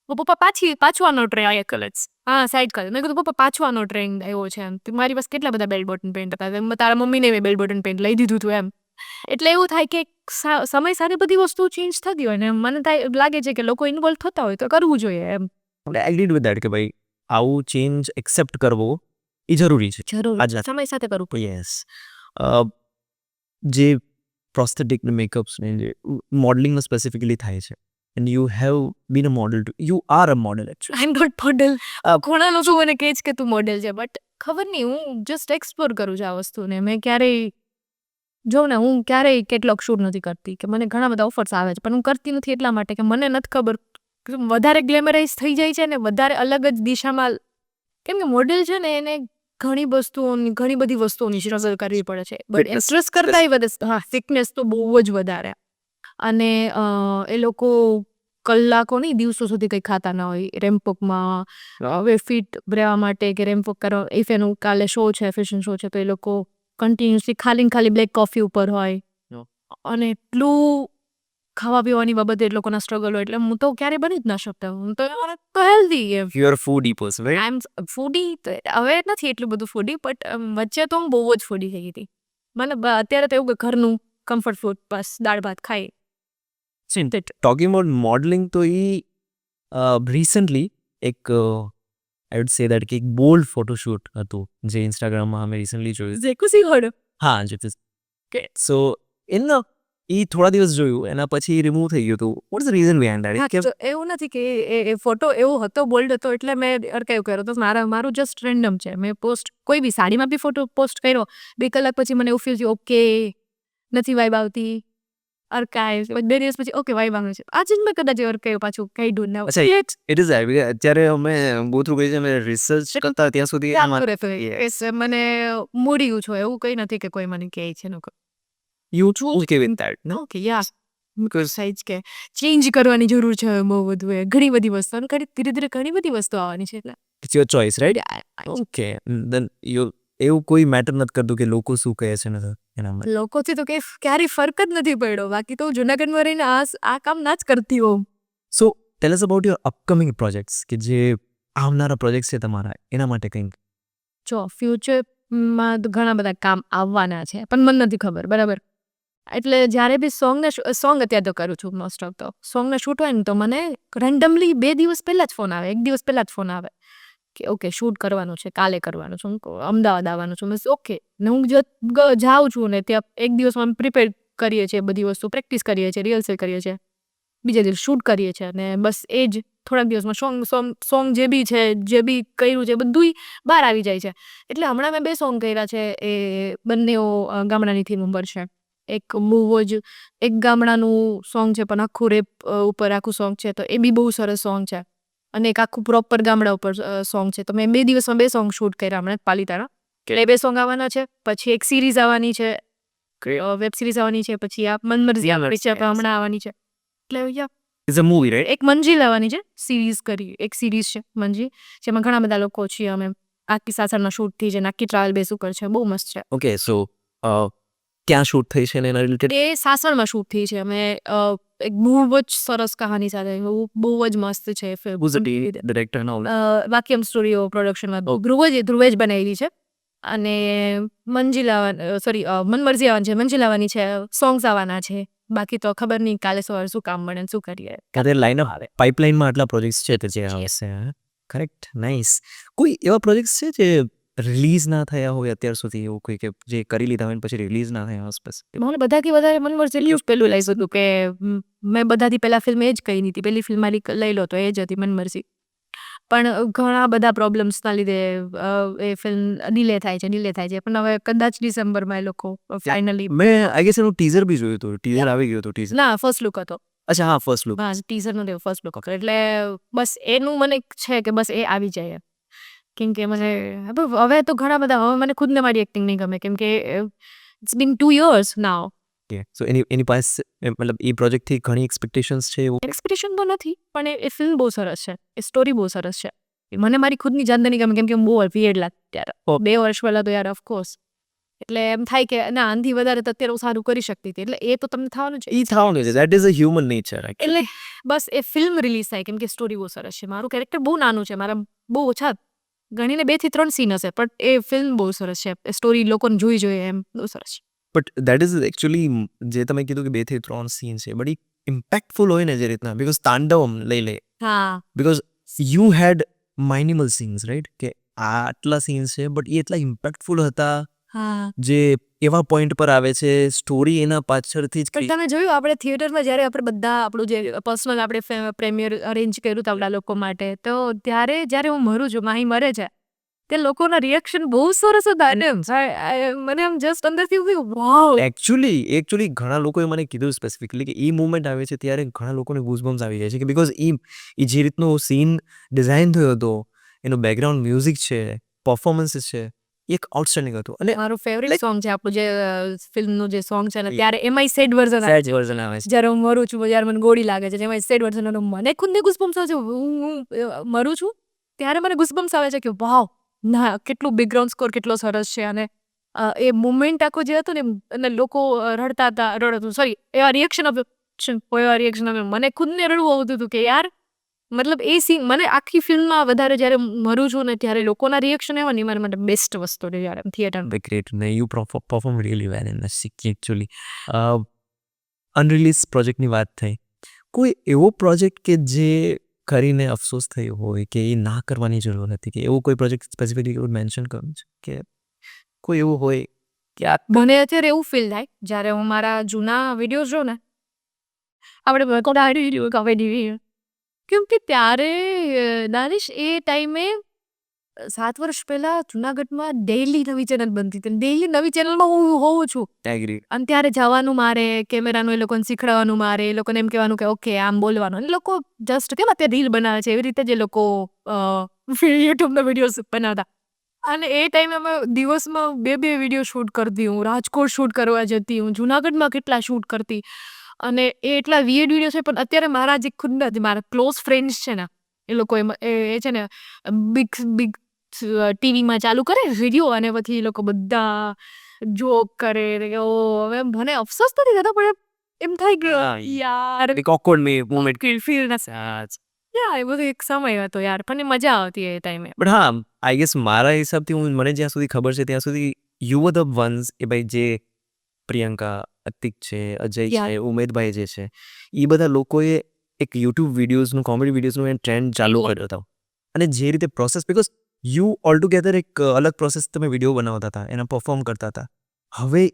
S1: પપ્પા પાછું આનો ટ્રેન્ડ આવ્યો કલર્સ. હા સાઈડ કલર. મેં કીધું પપ્પા પાછું આનો ટ્રેન્ડ આવ્યો છે એમ. મારી પાસે કેટલા બધા બેલ બોટન પેન્ટ હતા, તારા મમ્મીને મેં બેલ બોટન પેન્ટ લઈ દીધું હતું એમ. એટલે એવું થાય કે સમય સાથે બધી વસ્તુ ચેન્જ થતી હોય ને મને લાગે છે કે લોકો ઇન્વોલ્વ થતા હોય તો કરવું જોઈએ એમ.
S2: આઈ એગ્રીડ વિથ દેટ કે ભાઈ આવું ચેન્જ એક્સેપ્ટ કરવો એ જરૂરી છે.
S1: જરૂર
S2: આજના
S1: સમય સાથે કરવું.
S2: યસ. જે પ્રોસ્થેટિક મેકઅપ્સ ને જે મોડલિંગમાં સ્પેસિફિકલી થાય છે, and you have been a model to you are a model actually.
S1: I am not model. ઘણા લોકો મને કહે છે કે તું મોડલ છે, બટ ખબર નહીં, હું જસ્ટ એક્સપ્લોર કરું છું આ વસ્તુને. મેં ક્યારેય કેટલોક શૂટ નથી કરતી, કે મને ઘણા બધા ઓફર્સ આવે છે પણ હું કરતી નથી એટલા માટે કે મને નથી ખબર. વધારે ગ્લેમરાઇઝ થઈ જાય છે ને વધારે અલગ જ દિશામાં, કેમ કે મોડેલ છે ને એને ઘણી બધી વસ્તુઓની સ્ટ્રગલ કરવી પડે છે. બટ
S2: Fitness,
S1: સ્ટ્રેસ કરતાં વધે સિકનેસ તો બહુ જ વધારે. અને એ લોકો કલાકો નહીં દિવસો સુધી કંઈ ખાતા ના હોય રેમ્પ-વોકમાં હવે ફિટ રહેવા માટે કે રેમ્પ-વોક કરવા ઇફ એનું કાલે શો છે ફેશન શો છે તો એ લોકો કન્ટિન્યુઅસલી ખાલી બ્લેક કોફી ઉપર હોય અને એટલું ખાવા પીવાની બાબતે એ લોકોના સ્ટ્રગલ હોય એટલે હું તો ક્યારેય બની જ ના શકતા હું તો હેલ્ધી એમ
S2: you are foodie person right.
S1: I am foodie હવે નથી એટલું બધું ફૂડી બટ વચ્ચે તો હું બહુ જ ફૂડી થઈ ગઈ હતી મતલબ અત્યારે તો એવું કે ઘરનું કમ્ફર્ટ ફૂડ બસ દાળ ભાત ખાઈ
S2: ટોકિંગ અબાઉટ મોડલિંગ તો એ રિસન્ટલી એક આઈ વુડ સે દેટ કે એક બોલ્ડ ફોટોશૂટ હતું જે ઇન્સ્ટાગ્રામમાં અમે રિસન્ટલી જોયું.
S1: જેકુસી હોડ
S2: હા જે સો એન એ થોડા દિવસ જોયું એના પછી રિમૂવ થઈ ગયું હતું. What is the reason behind that? કે
S1: એવું નથી કે એ ફોટો એવો હતો બોલ્ડ હતો એટલે મેં અરકાયું કર્યો તો મારું જસ્ટ રેન્ડમ છે મેં પોસ્ટ કોઈ બી સાડીમાં બી ફોટો પોસ્ટ કર્યો 2 કલાક પછી મને એવું ફીલ થયું ઓકે નથી વાઇબ આવતી અરકાય 2 દિવસ પછી ઓકે વાઇબ આવે છે આજે જ મેં કદાચ અરકાયું પાછું કાઢ્યું ના
S2: અચ્છા ઇટ ઇઝ અત્યારે અમે ગો થ્રુ ગઈ છે અમે રિસર્ચ કરતા ત્યાં સુધી
S1: મને મૂડ્યું છો એવું કંઈ નથી કે કોઈ મને કહે છે લોકો
S2: you okay with that no
S1: okay ya because size કે ચેન્જ કરવાની જરૂર છે બહુ બધું ઘણી બધી વસ્તુ ધીરે ધીરે ઘણી બધી વસ્તુ આવવાની છે એટલે
S2: it's your choice right. Okay then you એવું કોઈ મેટર નથી કરતું કે લોકો શું કહે છે ને એના
S1: લોકોથી તો ક્યારેય ફરક જ નથી પડ્યો બાકી તો જુનાગઢમાં રહીને આ કામ ના જ કરતી હોઉં.
S2: So tell us about your upcoming projects કે જે આવનારા પ્રોજેક્ટ્સ છે તમારા એના માટે કંઈક.
S1: જો ફ્યુચરમાં તો ઘણા બધા કામ આવવાના છે પણ મને નથી ખબર બરાબર એટલે જ્યારે બી સોંગ અત્યારે તો કરું છું મોસ્ટ ઓફ તો સોંગને શૂટ હોય ને તો મને રેન્ડમલી 2 દિવસ પહેલાં જ ફોન આવે 1 દિવસ પહેલાં જ ફોન આવે કે ઓકે શૂટ કરવાનું છે કાલે કરવાનું છે હું અમદાવાદ આવવાનું છું બસ ઓકે ને હું જાઉં છું ને ત્યાં 1 દિવસમાં પ્રિપેર કરીએ છીએ બધી વસ્તુ પ્રેક્ટિસ કરીએ છીએ રિહર્સલ કરીએ છીએ બીજા દિવસ શૂટ કરીએ છીએ અને બસ એ જ થોડાક દિવસમાં સોંગ જે બી છે જે બી કર્યું છે બધુંય બહાર આવી જાય છે એટલે હમણાં મેં 2 સોંગ કર્યા છે એ બંનેઓ ગામડાની થીમ ઉપર છે એક બહુ જ એક ગામડાનું સોંગ છે પણ આખું રેપ ઉપર આખું સોંગ છે તો એ બી બહુ સરસ સોંગ છે અને એક આખું પ્રોપર ગામડા ઉપર સોંગ છે તો મેં 2 દિવસમાં 2 સોંગ શૂટ કર્યા હમણાં પાલિતાણા એટલે 2 સોંગ આવવાના છે પછી એક સિરીઝ આવવાની છે વેબ સિરીઝ આવવાની છે પછી આ મનમરજી હમણાં આવવાની છે એટલે
S2: ઇટ્સ અ મૂવી રાઈટ.
S1: એક મંજી લાવવાની છે એક સિરીઝ છે મંજી જેમાં ઘણા બધા લોકો છીએ અમે આખી સાસણના શૂટથી છે આખી ટ્રાવેલ બેસ ઉપર છે બહુ મસ્ત છે.
S2: ઓકે સો ક્યાં શૂટ થઈ છે ને એના રિલેટેડ?
S1: એ સાસણમાં શૂટ થઈ છે અમે એક બહુ જ સરસ કહાની સાથે બહુ જ મસ્ત છે
S2: Who's the director now?
S1: વાક્યમ સ્ટુડિયો પ્રોડક્શનમાં ધ્રુવેજ બનાવેલી છે અને મનમરજી આવવાની છે મંજી લાવવાની છે સોંગ્સ આવવાના છે બાકી તો ખબર નહીં કાલે સવારે શું કામ મળે શું કરીએ
S2: ત્યારે લાઈન આવે પાઇપલાઇનમાં આટલા પ્રોજેક્ટ્સ છે તો જે આવશે કરેક્ટ નાઇસ. કોઈ એવા પ્રોજેક્ટ્સ છે જે રિલીઝ ના થયા હોય અત્યાર સુધી એવું કોઈ કે જે કરી લીધા હોય પછી રિલીઝ ના થયા હોય સ્પેસિફિક?
S1: મને બધાથી વધારે મનમરજી પેલું લઈ શકું કે મેં બધાથી પહેલા ફિલ્મ એ જ કહી હતી પહેલી ફિલ્મ મારી લઈ લો તો એ જ હતી મનમરજી પણ ઘણા બધા પ્રોબ્લેમ્સના લીધે એ ફિલ્મ ડિલે થાય છે પણ હવે કદાચ ડિસેમ્બરમાં એ લોકો ફાઇનલી
S2: મેં આઈ ગેસ એનું ટીઝર બી જોયું હતું ટીઝર આવી ગયું હતું ટીઝર.
S1: ના ફર્સ્ટ લુક હતો
S2: અચ્છા હા ફર્સ્ટ લુક.
S1: બસ ટીઝર નો ફર્સ્ટ લુક હતો એટલે બસ એનું મને છે કે બસ એ આવી જાય કેમ કે મને હવે તો ઘણા બધા હવે મને ખુદને મારી એક્ટિંગ નહીં ગમે કેમ કે ઇટ્સ બીન 2 years નાવ.
S2: સો એની પાસે મતલબ એ પ્રોજેક્ટથી ઘણી એક્સપેક્ટેશન્સ છે એવું?
S1: એક્સપેક્ટેશન તો નથી પણ એ ફિલ્મ બહુ સરસ છે એ સ્ટોરી બહુ સરસ છે મને મારી ખુદની જાન નહીં ગમે કેમ કે હું બહુ વિયર્ડ લાગતી ત્યારે 2 વર્ષ પહેલાં તો યાર ઓફકોર્સ એટલે એમ થાય કે ના આનાથી વધારે તો અત્યારે હું સારું કરી શકતી હતી એટલે એ તો તમને થવાનું છે
S2: એ થવાનું છે that is a human nature.
S1: એટલે બસ એ ફિલ્મ રિલીઝ થાય કેમ કે સ્ટોરી બહુ સરસ છે મારું કેરેક્ટર બહુ નાનું છે મારા બહુ ઓછા ગણીને 2 થી 3 સીન હશે પણ એ ફિલ્મ બહુ સરસ છે એ સ્ટોરી લોકોને જોઈ જોઈએ એમ બહુ સરસ છે.
S2: બટ દેટ ઇઝ એકચ્યુઅલી જે તમે કીધું કે 2 થી 3 સીન છે બટ ઇમ્પેક્ટફુલ હોય ને જે રીતના બિકોઝ તાંડવમ લઈ લે
S1: હા
S2: because you had minimal scenes right કે આટલા સીન્સ છે બટ એ એટલા ઇમ્પેક્ટફુલ હતા
S1: હા
S2: જે એવા પોઈન્ટ પર આવે છે સ્ટોરી એના પાછળથી જ
S1: પણ તમે જોયું આપણે થિયેટરમાં જ્યારે આપણે બધા આપણું જે પર્સનલ આપણે પ્રેમિયર અરેન્જ કર્યું હતું આપણા લોકો માટે તો ત્યારે જ્યારે હું મરું છું માહી મરે છે તે લોકોના રિએક્શન બહુ સરસ હતા અને મને આમ જસ્ટ અંદરથી વાવ
S2: એકચ્યુઅલી ઘણા લોકોએ મને કીધું સ્પેસિફિકલી કે એ મુવમેન્ટ આવે છે ત્યારે ઘણા લોકોને ગૂઝબમ્સ આવી જાય છે કે બિકોઝ એ જે રીતનો સીન ડિઝાઇન થયો હતો એનો બેકગ્રાઉન્ડ મ્યુઝિક છે પરફોર્મન્સીસ છે એક આઉટસ્ટેન્ડિંગ હતું. અને
S1: મારું ફેવરિટ
S2: Like-
S1: સોંગ છે આપણું જે ફિલ્મનું જે સોંગ છે ને ત્યારે એમાંય સેડ વર્ઝન આવે
S2: સેજ વર્ઝન આવે છે.
S1: જ્યારે હું મરું છું જ્યારે મને ગોળી લાગે છે જેમાં સેડ વર્ઝન મને ખુદને ગુસ્બમ્સ આવે છે હું મરું છું ત્યારે મને ગુસ્બમ્સ આવે છે કે વાવ ના કેટલું બેકગ્રાઉન્ડ સ્કોર કેટલો સરસ છે અને એ મુમેન્ટ આખો જે હતો ને અને લોકો રડતા હતા સોરી એવા રિએક્શન આપ્યો મને ખુદને રડવું આવતું હતું કે યાર મતલબ એ સીન મને આખી ફિલ્મમાં વધારે જ્યારે મરું છું ને ત્યારે લોકોના રિએક્શન એવા ને મારા માટે બેસ્ટ વસ્તુ છે જ્યારે theatre
S2: Very great. No, you perform really well in this actually. અનરિલીઝ પ્રોજેક્ટની વાત થઈ. કોઈ એવો પ્રોજેક્ટ કે જે કરીને અફસોસ થયો હોય કે એ ના કરવાની જરૂર હતી કે એવો કોઈ પ્રોજેક્ટ સ્પેસિફિકલી મેન્શન કરવું છે કે કોઈ એવું હોય કે આ
S1: મને અત્યારે એવું ફીલ થાય જ્યારે હું મારા જૂના વિડીયો જોઉં ને આપણે કોમેડી કેમ કે ત્યારે દાનિશ એ ટાઈમે 7 વર્ષ પહેલા જુનાગઢમાં ડેઈલી નવી ચેનલ બનતી હતી ડેઈલી નવી ચેનલમાં હું હોઉં છું
S2: એગ્રી
S1: અને ત્યારે જવાનું મારે કેમેરાનું એ લોકોને શીખડાવવાનું મારે એ લોકોને એમ કહેવાનું કે ઓકે આમ બોલવાનું એ લોકો જસ્ટ કેમ અત્યારે રીલ બનાવે છે એવી રીતે જ એ લોકો યુટ્યુબના વિડીયોઝ બનાવતા અને એ ટાઈમે અમે દિવસમાં 2 વિડીયો શૂટ કરતી હું રાજકોટ શૂટ કરવા જતી હું જુનાગઢમાં કેટલા શૂટ કરતી અને એ એટલા વિયર્ડ વિડીયો છે પણ અત્યારે મારા જે ખુદના જે મારા ક્લોઝ ફ્રેન્ડ્સ છે ને એ લોકો એ છે ને બિગ ટીવીમાં ચાલુ કરે વિડીયો અને પછી એ લોકો બધા જોક કરે ઓ હવે મને અફસોસ નથી થતો પણ એમ થાય કે યાર
S2: ઓકવર્ડ મોમેન્ટ
S1: ફીલ ના યાર એ બધું એક સમય હતો યાર પણ મજા આવતી એ ટાઈમે
S2: બટ હા આઈ ગેસ મારા હિસાબથી મને જ્યાં સુધી ખબર છે ત્યાં સુધી યુ વર ધ વન્સ એ ભાઈ જે પ્રિયંકા અતિક છે અજય છે ઉમેદભાઈ જે છે એ બધા લોકોએ એક યુટ્યુબ વિડીયોઝનું કોમેડી વિડીયોઝનું ટ્રેન્ડ ચાલુ કર્યો હતો અને જે રીતે process because you all together એક અલગ પ્રોસેસ તમે વિડીયો બનાવતા હતા એના પરફોર્મ કરતા હતા હવે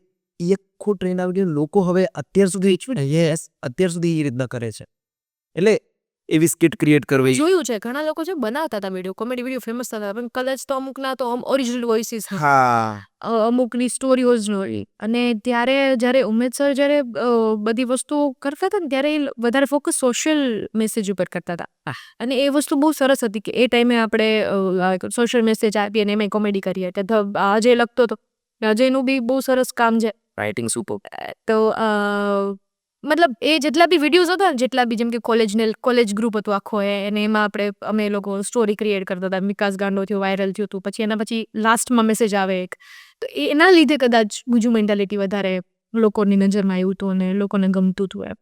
S2: એ આખો ટ્રેન્ડ આવી ગયો લોકો હવે અત્યાર સુધી એ રીતના કરે છે એટલે એવી સ્કિટ ક્રિએટ કરવી
S1: જોયું છે ઘણા લોકો છે બનાવતા હતા વિડીયો કોમેડી વિડીયો ફેમસ થતા પણ કદાચ તો અમુકના તો ઓરિજિનલ વોઇસીસ
S2: હા
S1: અમુકની સ્ટોરીઓ જ નહોતી અને ત્યારે જ્યારે ઉમેદ સર જ્યારે બધી વસ્તુઓ કરતા હતા ને ત્યારે એ વધારે ફોકસ સોશિયલ મેસેજ ઉપર કરતા હતા અને એ વસ્તુ બહુ સરસ હતી કે એ ટાઈમે આપણે સોશિયલ મેસેજ આપીએ અને એમાં કોમેડી કરીએ એટલે અજય લખતો હતો અજયનું બી બહુ સરસ કામ છે
S2: રાઇટિંગ સુપર
S1: તો મતલબ એ જેટલા બી વિડીયોઝ હતા ને જેટલા બી જેમ કે કોલેજ ગ્રુપ હતું આખો અને એમાં અમે લોકો સ્ટોરી ક્રિએટ કરતા હતા વિકાસ ગાંડો થયો વાયરલ થયું હતું પછી એના પછી લાસ્ટમાં મેસેજ આવે એક તો એના લીધે કદાચ ગુજુ મેન્ટાલિટી વધારે લોકોની નજરમાં આવ્યું હતું અને લોકોને ગમતું હતું એમ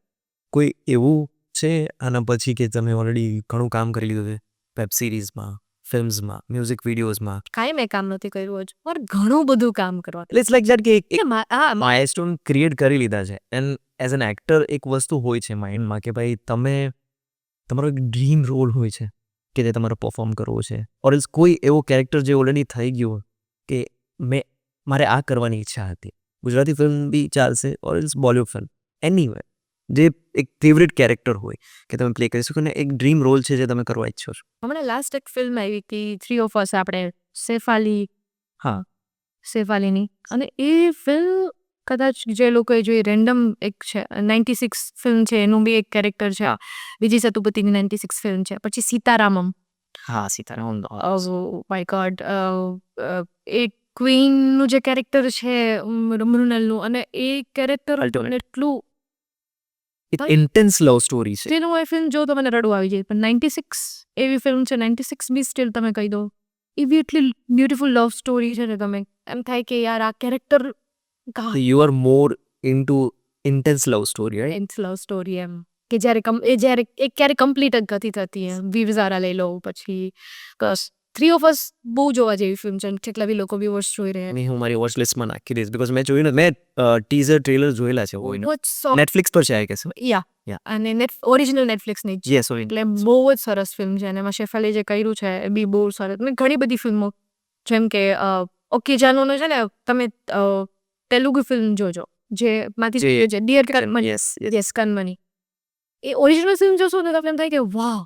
S2: કોઈ એવું છે આના પછી કે તમે ઓલરેડી ઘણું કામ કરી લીધું છે વેબ સિરીઝમાં ફિલ્મ્સમાં મ્યુઝિક વિડીયોઝમાં
S1: કાંઈ મેં કામ નથી કર્યું હજુ મારે ઘણું બધું કામ કરવાનું
S2: ઇટ્સ લાઈક દેટ કે એક
S1: હા
S2: માઇલસ્ટોન ક્રિએટ કરી લીધા છે એન્ડ એઝ એન એક્ટર એક વસ્તુ હોય છે માઇન્ડમાં કે ભાઈ તમારો એક ડ્રીમ રોલ હોય છે કે જે તમારે પરફોર્મ કરવો છે ઓર એલ્સ કોઈ એવો કેરેક્ટર જે ઓલરેડી થઈ ગયો કે મારે આ કરવાની ઈચ્છા હતી ગુજરાતી ફિલ્મ બી ચાલશે or else Bollywood film anyway જે એક ફેવરેટ કેરેક્ટર હોય કે તમે પ્લે કરી શકો ને એક ડ્રીમ રોલ છે જે તમે કરવા ઈચ્છો છો
S1: હમણાં લાસ્ટ એક ફિલ્મ આવી હતી 3 of Us આપણે સૈફ અલીની અને એ ફિલ્મ કદાચ જે લોકોએ જોઈ રેન્ડમ એક છે 96 ફિલ્મ છે એનું બી એક કેરેક્ટર છે વિજય સેતુપતિની 96 ફિલ્મ છે પછી સીતારામમ
S2: હા સીતારામ
S1: માય ગોડ એ ક્વીનનું જે કેરેક્ટર છે મૃણાલનું અને એ કેરેક્ટર એટલું
S2: ઇન્ટેન્સ લવ સ્ટોરી છે
S1: જેનું એ ફિલ્મ જો તો મને રડવું આવી જાય પણ 96 એવી ફિલ્મ છે 96 બી સ્ટીલ તમે કહી દો એવી એટલી બ્યુટીફુલ લવ સ્ટોરી છે ને તમે એમ થાય કે યાર આ character
S2: you are more into intense love story right
S1: love story એમ કે જ્યારે એ ક્યારે કમ્પ્લીટ જ નથી થતી એમ વિવઝારા લઈ લો પછી બસ 3 of Us બહુ જોવા જેવી ફિલ્મ છે કેટલા બી લોકો વ્યુઅર્સ જોઈ રહ્યા
S2: મેં હું મારી વોચ લિસ્ટમાં નાખી દઈશ બીકોઝ મેં જોયું ને મેં ટીઝર ટ્રેલર જોયેલા છે નેટફ્લિક્સ પર છે આઈ ગેસ
S1: યા અને ઓરિજિનલ નેટફ્લિક્સની
S2: યસ
S1: એટલે બહુ જ સરસ ફિલ્મ છે અને એમાં સૈફ અલી જે કર્યું છે એ બી બહુ સરસ મેં ઘણી બધી ફિલ્મો જેમ કે ઓકે જાનોનો છે ને તમે તેલુગુ ફિલ્મ જોજો જે માંથી ડિયર કનમની યસ કનમની એ ઓરિજિનલ ફિલ્મ જોશો ને તમને એમ થાય કે વાહ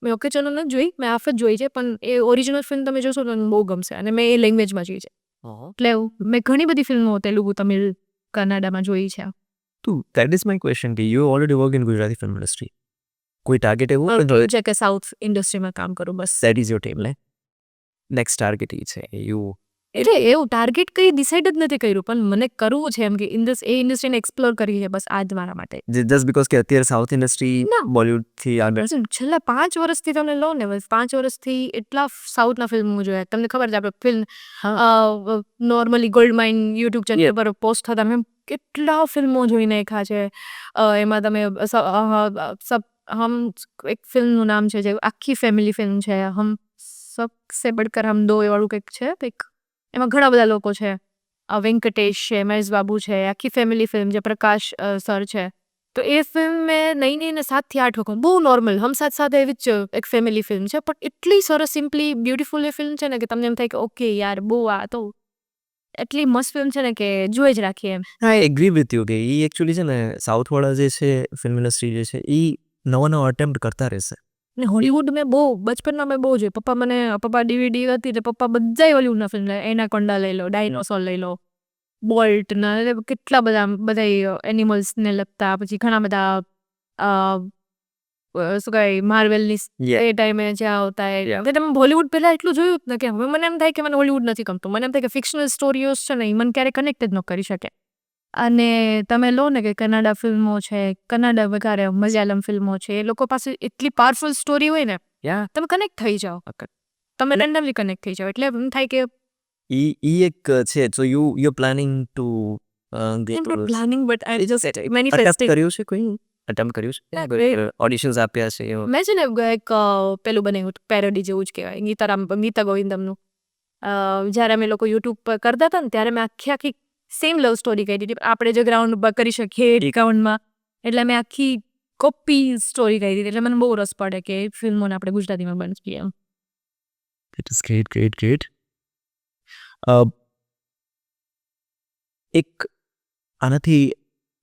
S1: મેં ઓકે ચેનલ નથી જોઈ મેં આફ જ જોઈ છે પણ એ ઓરિજિનલ ફિલ્મ તમે જોશો તો બહુ ગમશે અને મેં એ લેંગ્વેજમાં જોઈ છે એટલે મેં ઘણી બધી ફિલ્મો તેલુગુ તમિલ કન્નડામાં જોઈ છે
S2: દેટ ઇઝ માય ક્વેશ્ચન કે you already work in Gujarati film industry કોઈ ટાર્ગેટ એવું
S1: છે કે સાઉથ ઇન્ડસ્ટ્રીમાં કામ કરું બસ
S2: દેટ ઇઝ યોર ટીમ લે નેક્સ્ટ ટાર્ગેટ એ છે યુ
S1: એટલે એવું ટાર્ગેટ કંઈ ડિસાઇડ જ નથી કર્યું, પણ મને કરવું છે એમ કે એ ઇન્ડસ્ટ્રીને એક્સપ્લોર કરવી છે, બસ આ જ મારા માટે.
S2: જસ્ટ બીકોઝ કે અત્યારે સાઉથ ઇન્ડસ્ટ્રી
S1: ના.
S2: બોલિવૂડથી આગળ
S1: Listen, છેલ્લા 5 વર્ષથી તમે લો ને, બસ 5 વર્ષથી એટલા સાઉથના ફિલ્મો જોયા. તમને ખબર છે આપણે film normally gold mine YouTube channel પર પોસ્ટ થતા મેં કેટલા ફિલ્મો જોઈ નાખ્યા છે. એમાં તમે હમ એક ફિલ્મનું નામ છે જે આખી ફેમિલી ફિલ્મ છે, હમ સબસે બડકર હમ દો વાળું કંઈક છે કંઈક. એમાં ઘણા બધા લોકો છે, વેંકટેશ છે, મહેશ બાબુ છે, આખી ફેમિલી ફિલ્મ જે પ્રકાશ સર છે. તો એ ફિલ્મ મેં નહીં 7 થી 8 વખત, બહુ નોર્મલ હમ સાથ સાથ એવી જ એક ફેમિલી ફિલ્મ છે, પણ એટલી સરસ સિમ્પલી બ્યુટીફુલ એ ફિલ્મ છે ને કે તમને એમ થાય કે ઓકે યાર બહુ આ તો એટલી મસ્ત ફિલ્મ છે ને કે જોઈ જ રાખીએ એમ.
S2: આઈ એગ્રી વિથ યુ કે એ એકચ્યુઅલી છે ને સાઉથવાળા જે છે ફિલ્મ ઇન્ડસ્ટ્રી જે છે એ નવા અટેમ્પ્ટ કરતા રહેશે.
S1: ને હોલિવૂડ મેં બહુ બચપનમાં મેં બહુ જોયું. પપ્પા ડીવીડી હતી એટલે પપ્પા બધાય હોલિવૂડના ફિલ્મ લે. એનાકોન્ડા લઈ લો, ડાયનોસોર લઈ લો, બોલ્ટ ને કેટલા બધા એનિમલ્સને લગતા, પછી ઘણા બધા શું કહેવાય માર્વેલની એ ટાઈમે જ્યાં આવતા એટલે તમે હોલિવૂડ પહેલા એટલું જોયું જ ને કે હવે મને એમ થાય કે મને હોલિવૂડ નથી ગમતું. મને એમ થાય કે ફિક્શનલ સ્ટોરીઓ છે ને એ મને ક્યારેય કનેક્ટ જ ન કરી શકે. અને તમે લો ને કે કન્નડા ફિલ્મો છે, કન્નડા વગારે મલયાલમ ફિલ્મો છે, એ લોકો પાસે એટલી પાવરફુલ સ્ટોરી હોય ને તમે કનેક્ટ થઈ જાઓ, તમે રેન્ડમલી કનેક્ટ થઈ જાઓ. એટલે એમ થાય કે
S2: ઈ એક છે. So you planning to
S1: planning but I just
S2: attempt
S1: manifesting.
S2: કર્યું છે કોઈ? અટેમ્પ્ટ કર્યું છે? ઓડિશન્સ આપ્યા છે?
S1: મેં છે ને એક પેલું બનાવ્યું હતું પેરોડી જેવું જ કહેવાય, ગીતા ગોવિંદમનું. જ્યારે અમે લોકો યુટ્યુબ પર કરતા હતા ને ત્યારે મેં આખી સેમ લવ સ્ટોરી કરી હતી. આપણે જે ગ્રાઉન્ડ પર કરી શકીએ એકાઉન્ટમાં, એટલે મેં આખી કોપી સ્ટોરી કરી હતી. એટલે મને બહુ રસ પડે કે એ ફિલ્મોને આપણે ગુજરાતીમાં બનાવીએ એમ.
S2: It is great. એક આનાથી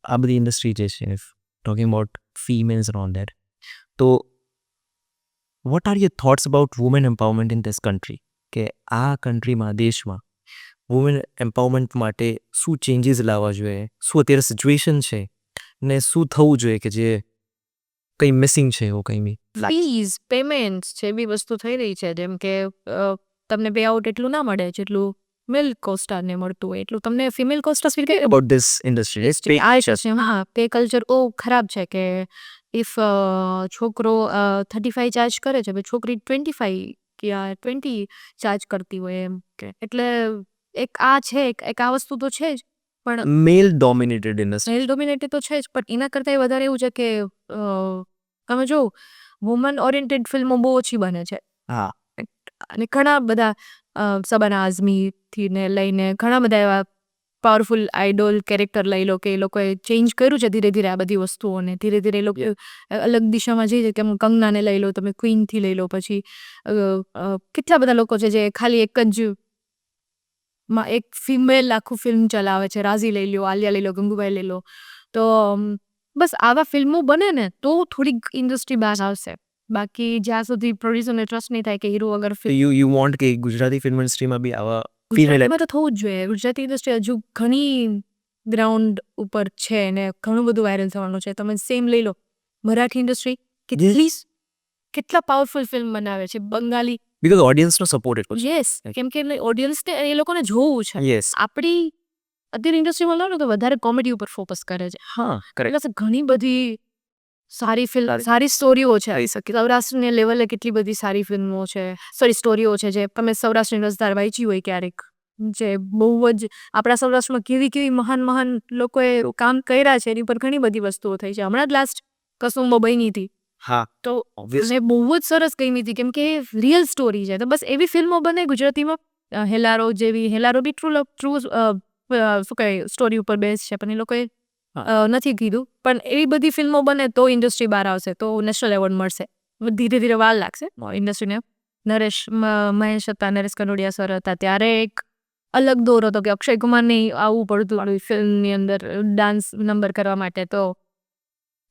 S2: આ બધી ઇન્ડસ્ટ્રી જે છે talking about females and all that, તો what are your thoughts about women empowerment in this country? કે આ કન્ટ્રીમાં, દેશમાં વુમેન એમ્પાવરમેન્ટ માટે શું ચેન્જીસ લાવવા જોઈએ, શું અત્યારે સિચ્યુએશન છે ને શું થવું જોઈએ કે જે કંઈ મિસિંગ છે એવું કંઈ બી?
S1: ફીઝ પેમેન્ટ જે બી વસ્તુ થઈ રહી છે, જેમ કે તમને પે આઉટ એટલું ના મળે જેટલું મેલ કોસ્ટારને મળતું હોય એટલું તમને ફિમેલ કોસ્ટાર ફીલ કરે.
S2: અબાઉટ ધીસ ઇન્ડસ્ટ્રી
S1: હા, પે કલ્ચર બહુ ખરાબ છે કે ઇફ છોકરો 35 ચાર્જ કરે છે, છોકરી 25 કે 20 ચાર્જ કરતી હોય એમ કે. એટલે એક આ છે, એક આ વસ્તુ તો છે જ, પણ
S2: મેલ ડોમિનેટેડ ઇન્ડસ્ટ્રી.
S1: મેલ ડોમિનેટેડ તો છે જ, પણ એના કરતાં વધારે એવું છે કે તમે જો વુમન ઓરિએન્ટેડ ફિલ્મો બહુ ઓછી બને છે.
S2: હા.
S1: અને ઘણા બધા શબાના આઝમીથી ને લઈને ઘણા બધા એવા પાવરફુલ આઇડોલ કેરેક્ટર લઈ લો કે એ લોકોએ ચેન્જ કર્યું છે ધીરે ધીરે આ બધી વસ્તુઓને. ધીરે ધીરે એ લોકો અલગ દિશામાં જઈ છે. કે કંગનાને લઈ લો, તમે ક્વીનથી લઈ લો, પછી કેટલા બધા લોકો છે જે ખાલી એક જ એક ફિમેલ આખું ફિલ્મ ચલાવે છે. રાઝી લઈ લો, આલિયા લઈ લો, ગંગુબાઈ લઈ લો. તો બસ આવા ફિલ્મો બને ને તો થોડીક ઇન્ડસ્ટ્રી બહાર આવશે. બાકી જ્યાં સુધી પ્રોડ્યુસરને ટ્રસ્ટ નહીં થાય કે હીરો અગર
S2: યુ વોન્ટ કે ગુજરાતી ફિલ્મ ઇન્ડસ્ટ્રીમાં બી આવા ફિમેલ
S1: ગુજરાતીમાં તો થવું જ જોઈએ. ગુજરાતી ઇન્ડસ્ટ્રી હજુ ઘણી ગ્રાઉન્ડ ઉપર છે ને ઘણું બધું વાયરલ થવાનું છે. તમે સેમ લઈ લો મરાઠી ઇન્ડસ્ટ્રી, કેટલા પાવરફુલ ફિલ્મ બનાવે છે. બંગાળી,
S2: બીકોઝ ઓડિયન્સનો સપોર્ટ એટલો છે.
S1: યસ, કેમ કે ઓડિયન્સને એ લોકોને જોવું છે.
S2: યસ.
S1: આપણી અત્યારે ઇન્ડસ્ટ્રીમાં લો ને તો વધારે કોમેડી ઉપર ફોકસ કરે છે.
S2: હા, કરેક્ટ.
S1: એટલે ઘણી બધી સારી ફિલ્મ, સારી સ્ટોરીઓ છે. સૌરાષ્ટ્રના લેવલે કેટલી બધી સારી ફિલ્મો છે, સ્ટોરીઓ છે જે તમે સૌરાષ્ટ્રની રસધાર વાંચી હોય ક્યારેક, જે બહુ જ આપણા સૌરાષ્ટ્રમાં કેવી મહાન લોકોએ કામ કર્યા છે એની પર ઘણી બધી વસ્તુઓ થઈ છે. હમણાં જ લાસ્ટ કસુંબો બની હતી.
S2: હા,
S1: તો મને બહુ જ સરસ ગમી હતી કેમ કે રિયલ સ્ટોરી છે. તો બસ એવી ફિલ્મો બને ગુજરાતીમાં. હેલારો બી ટ્રુ શું કહેવાય સ્ટોરી ઉપર બેઝ છે, પણ એ લોકોએ નથી કીધું. પણ એવી બધી ફિલ્મો બને તો ઇન્ડસ્ટ્રી બહાર આવશે, તો નેશનલ એવોર્ડ મળશે. ધીરે ધીરે વાર લાગશે ઇન્ડસ્ટ્રીને. મહેશ હતા, નરેશ કનોડિયા સર હતા, ત્યારે એક અલગ દોર હતો કે અક્ષય કુમારને આવવું પડતું ફિલ્મની અંદર ડાન્સ નંબર કરવા માટે. તો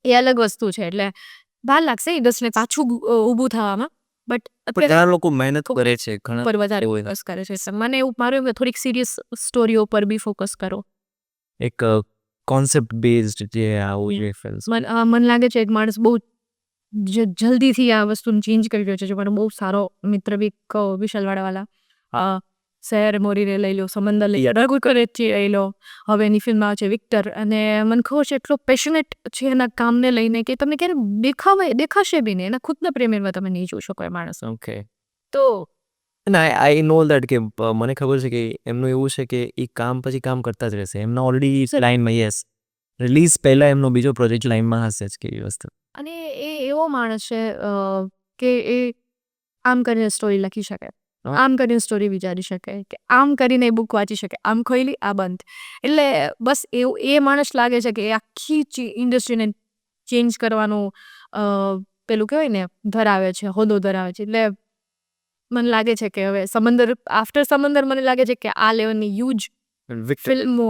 S1: એ અલગ વસ્તુ છે. એટલે વાર લાગશે ઇન્ડસ્ટ્રીને પાછું ઊભું થવામાં. બટ
S2: ઘણા લોકો મહેનત કરે છે, ઘણા
S1: પર વધારે ફોકસ કરે છે. મને એવું મારું એવું થોડીક સિરિયસ સ્ટોરીઓ પર બી ફોકસ કરો.
S2: એક કોન્સેપ્ટ બેઝડ જે આવું જોઈએ ફિલ્મ.
S1: મને લાગે છે એક માણસ બહુ જલ્દીથી આ વસ્તુને ચેન્જ કરી રહ્યો છે. જે મારો બહુ સારો મિત્ર બી વિશાલ વાડાવાલા, શહેર મોરીને લઈ લો, સમંદર લઈ લો, રઘુ કરેચી લઈ લો, હવે એની ફિલ્મ આવે છે વિક્ટર, અને મને ખબર છે એટલો પેશનેટ છે એના કામને લઈને કે તમને ક્યારે દેખાશે બી નહીં, એના ખુદના પ્રેમીમાં તમે નહીં જોઈ શકો એ માણસ.
S2: ઓકે.
S1: તો
S2: અને આઈ નો દેટ કે મને ખબર છે કે એમનું એવું છે કે એ કામ પછી કામ કરતા જ રહેશે. એમના ઓલરેડી લાઈનમાં યસ રિલીઝ પહેલા એમનો બીજો પ્રોજેક્ટ લાઈનમાં હશે જ કે એ વસ્તુ.
S1: અને એ એવો માણસ છે કે એ આમ કરીને સ્ટોરી લખી શકે, આમ કરીને સ્ટોરી વિચારી શકે, કે આમ કરીને બુક વાંચી શકે, આમ ખોઈલી આ બંધ. એટલે બસ એવું એ માણસ લાગે છે કે એ આખી ઇન્ડસ્ટ્રીને ચેન્જ કરવાનું પેલું કહેવાય ને ધરાવે છે, હોદ્દો ધરાવે છે. એટલે મને લાગે છે કે હવે આફ્ટર સમંદર મને લાગે છે કે આ લેવલની હ્યુજ ફિલ્મો,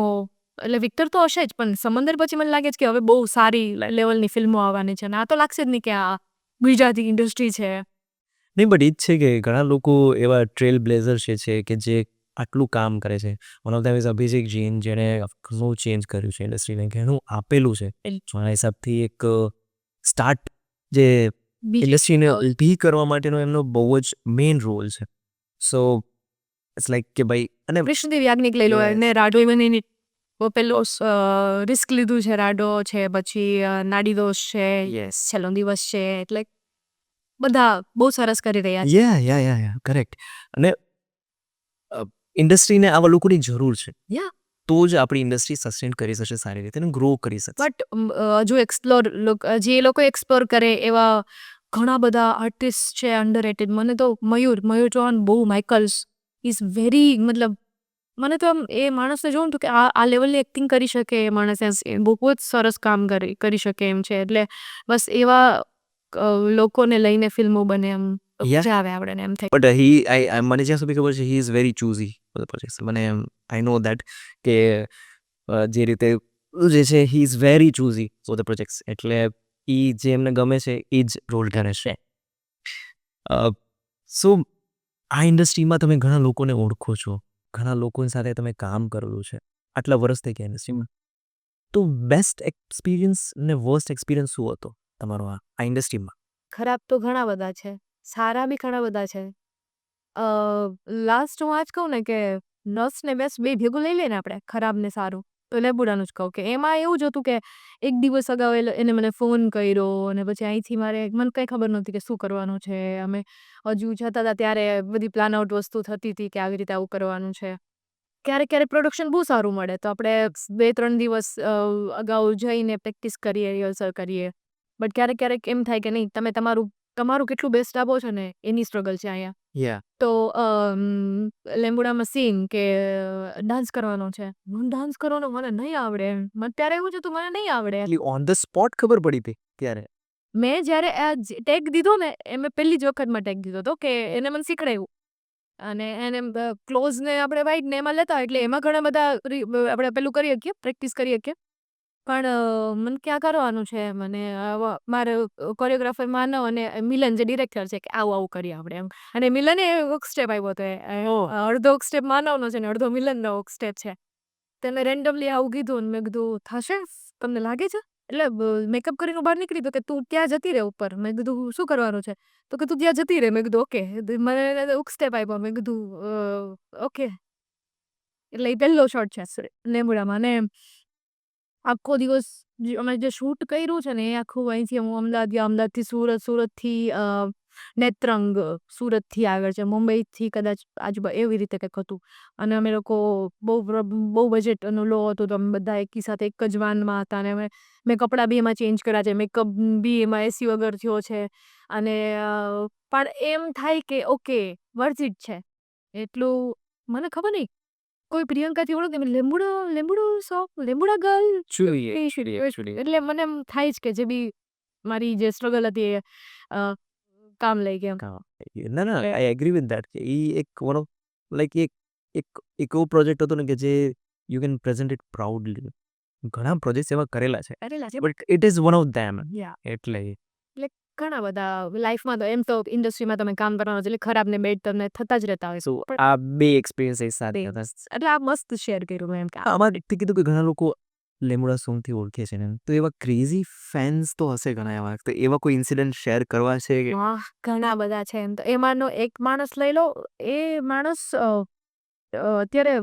S1: એટલે વિક્ટર તો હશે જ, પણ સમંદર પછી મને લાગે છે કે હવે બહુ સારી લેવલની ફિલ્મો આવવાની છે. અને આ તો લાગશે જ નહીં કે આ ગુજરાતી ઇન્ડસ્ટ્રી છે.
S2: નહીં બટ એ જ છે કે ઘણા લોકો એવા ટ્રેલ બ્લેઝર છે કે જે આટલું કામ કરે છે. વન ઓફ ધેમ ઇઝ અભિષેક જૈન, જેણે ઘણું ચેન્જ કર્યું છે ઇન્ડસ્ટ્રીને, ઘણું આપેલું છે. મારા હિસાબથી એક સ્ટાર્ટ જે ઇન્ડસ્ટ્રીને ઊભી કરવા માટેનો એમનો બહુ જ મેઇન રોલ છે. સો ઇટ્સ લાઈક કે ભાઈ, અને
S1: કૃષ્ણદેવ યાજ્ઞિક લઈ લો, એને રાડો બનીને પેલો રિસ્ક લીધું છે, રાડો છે, પછી નાડીદોષ છે, છેલ્લો દિવસ છે, એટલે બધા બહુ સરસ કરી રહ્યા છે.
S2: યા કરેક્ટ. અને ઇન્ડસ્ટ્રીને આવા લોકોની જરૂર છે, તો જ આપણી ઇન્ડસ્ટ્રી સસ્ટેન કરી શકશે સારી રીતે અને ગ્રો કરી શકશે.
S1: બટ હજુ જે લોકો એક્સપ્લોર કરે એવા ઘણા બધા આર્ટિસ્ટ છે અંડરરેટેડ. મને તો મયુર ચૌહાણ બહુ, માઇકલ્સ ઇઝ વેરી, મતલબ મને તો આમ એ માણસને જોઉં તો કે આ લેવલની એક્ટિંગ કરી શકે એ માણસ, બહુ જ સરસ કામ કરી શકે એમ છે. એટલે બસ એવા લોકોને લઈને ફિલ્મો બને એમ મજા આવે આપણે એમ થાય.
S2: બટ મને જ્યાં સુધી ખબર છે he is very choosy for the projects. મને આઈ નો દેટ કે જે રીતે જે છે he is very choosy for the projects. એટલે એ જે એમને ગમે છે એ જ રોલ કરે છે. સો આ ઇન્ડસ્ટ્રીમાં તમે ઘણા લોકોને ઓળખો છો, ઘણા લોકોની સાથે તમે કામ કરેલું છે આટલા વર્ષ થઈ ગયા ઇન્ડસ્ટ્રીમાં. તો બેસ્ટ એક્સપિરિયન્સ ને વર્સ્ટ એક્સપિરિયન્સ શું હતો તમારો આ ઇન્ડસ્ટ્રીમાં?
S1: ખરાબ તો ઘણા બધા છે, સારા બી ઘણા બધા છે. લાસ્ટ હું આ જ કહું ને કે નર્સ ને બેસ્ટ બે ભેગું લઈ લઈએ ને આપણે, ખરાબ ને સારું, તો લેબુડાનું જ કહું કે એમાં એવું જ હતું કે એક દિવસ અગાઉ એને મને ફોન કર્યો, અને પછી અહીંથી મને કંઈ ખબર નહોતી કે શું કરવાનું છે. અમે હજુ જતા હતા ત્યારે બધી પ્લાન આઉટ વસ્તુ થતી હતી કે આવી રીતે આવું કરવાનું છે. ક્યારેક પ્રોડક્શન બહુ સારું મળે તો આપણે 2-3 દિવસ અગાઉ જઈને પ્રેક્ટિસ કરીએ, રિહર્સલ કરીએ. બટ ક્યારેક એમ થાય કે નહીં, તમે તમારું કેટલું બેસ્ટ આપો છો ને એની સ્ટ્રગલ છે અહીંયા. તો લેમ્બુડામાં સીન કે ડાન્સ કરવાનો છે, ડાન્સ કરવાનો મને નહીં આવડે. ત્યારે એવું જ હતું, મને નહીં આવડે.
S2: ઓન ધ સ્પોટ ખબર પડી હતી ત્યારે?
S1: મેં જ્યારે આ ટેગ દીધો ને, એ મેં પહેલી જ વખતમાં ટેગ દીધો હતો કે એને મને શીખડાવ્યું. અને એને ક્લોઝ ને આપણે વાઇડ ને એમાં લેતા, એટલે એમાં ઘણા બધા આપણે પેલું કરી શકીએ, પ્રેક્ટિસ કરી શકીએ. પણ મને ક્યાં કરવાનું છે, મને મારે કોરિયોગ્રાફર માનવ અને મિલન જે ડિરેક્ટર છે કે આવું કરીએ આપણે એમ. અને મિલને એક સ્ટેપ આવ્યો હતો, અડધો સ્ટેપ માનવનો છે ને અડધો મિલનનો સ્ટેપ છે. તેને રેન્ડમલી આવું કીધું, અને મેં કીધું થશે, તમને લાગે છે? એટલે મેકઅપ કરીને બહાર નીકળી તો કે તું ત્યાં જતી રહે ઉપર. મેં કીધું શું કરવાનું છે? તો કે તું ત્યાં જતી રહે. મેં કીધું ઓકે. મને એક સ્ટેપ આપ્યો, મેં કીધું ઓકે. એટલે એ પહેલો શોટ છે લેમ્બુડામાં. અને આખો દિવસ અમે જે શૂટ કર્યું છે ને એ આખું અહીંથી હું અમદાવાદ ગયા, અમદાવાદથી સુરત, સુરતથી નેત્રંગ, સુરતથી આગળ છે, મુંબઈથી કદાચ આજુબાજુ એવી રીતે કંઈક હતું. અને અમે લોકો બહુ બજેટ લો હતું, તો અમે બધા એકી સાથે એક જ વાનમાં હતા. અને મેં કપડાં બી એમાં ચેન્જ કર્યા છે, મેકઅપ બી એમાં એસી વગર થયો છે. અને પણ એમ થાય કે ઓકે, વર્થ ઇટ છે એટલું. મને ખબર નહીં, કોઈ પ્રિયંકાથી ઓળખે લેમ્બુડા ગર્લ, એટલે મને એમ થાય જ કે જે બી મારી જે સ્ટ્રગલ હતી એ કામ લઈ ગયા.
S2: ના આઈ એગ્રી વિથ ધેટ કે એ એક વન ઓફ લાઈક એક એવો પ્રોજેક્ટ હતો ને કે જે you can present it proudly. ઘણા પ્રોજેક્ટ એવા કરેલા છે, but it is one of them. એટલે
S1: ઘણા બધા લાઈફમાં તો એમ તો ઇન્ડસ્ટ્રીમાં તમે કામ કરવાનું છે, એટલે ખરાબ ને બેડ તમને થતા જ રહેતા હોય.
S2: આ બે એક્સપિરિયન્સ એક સાથે હતા.
S1: એટલે આ મસ્ત શેર કર્યું મેં એમ કે
S2: આમાં કીધું કે ઘણા લોકો લેમ્બુડા સોંગથી ઓળખે છે ને, તો એવા ક્રેઝી ફેન્સ તો હશે ઘણા એવા. તો એવા કોઈ ઇન્સિડન્ટ શેર કરવા છે કે?
S1: ઘણા બધા છે એમ તો. એમાંનો એક માણસ લઈ લો, એ માણસ અત્યારે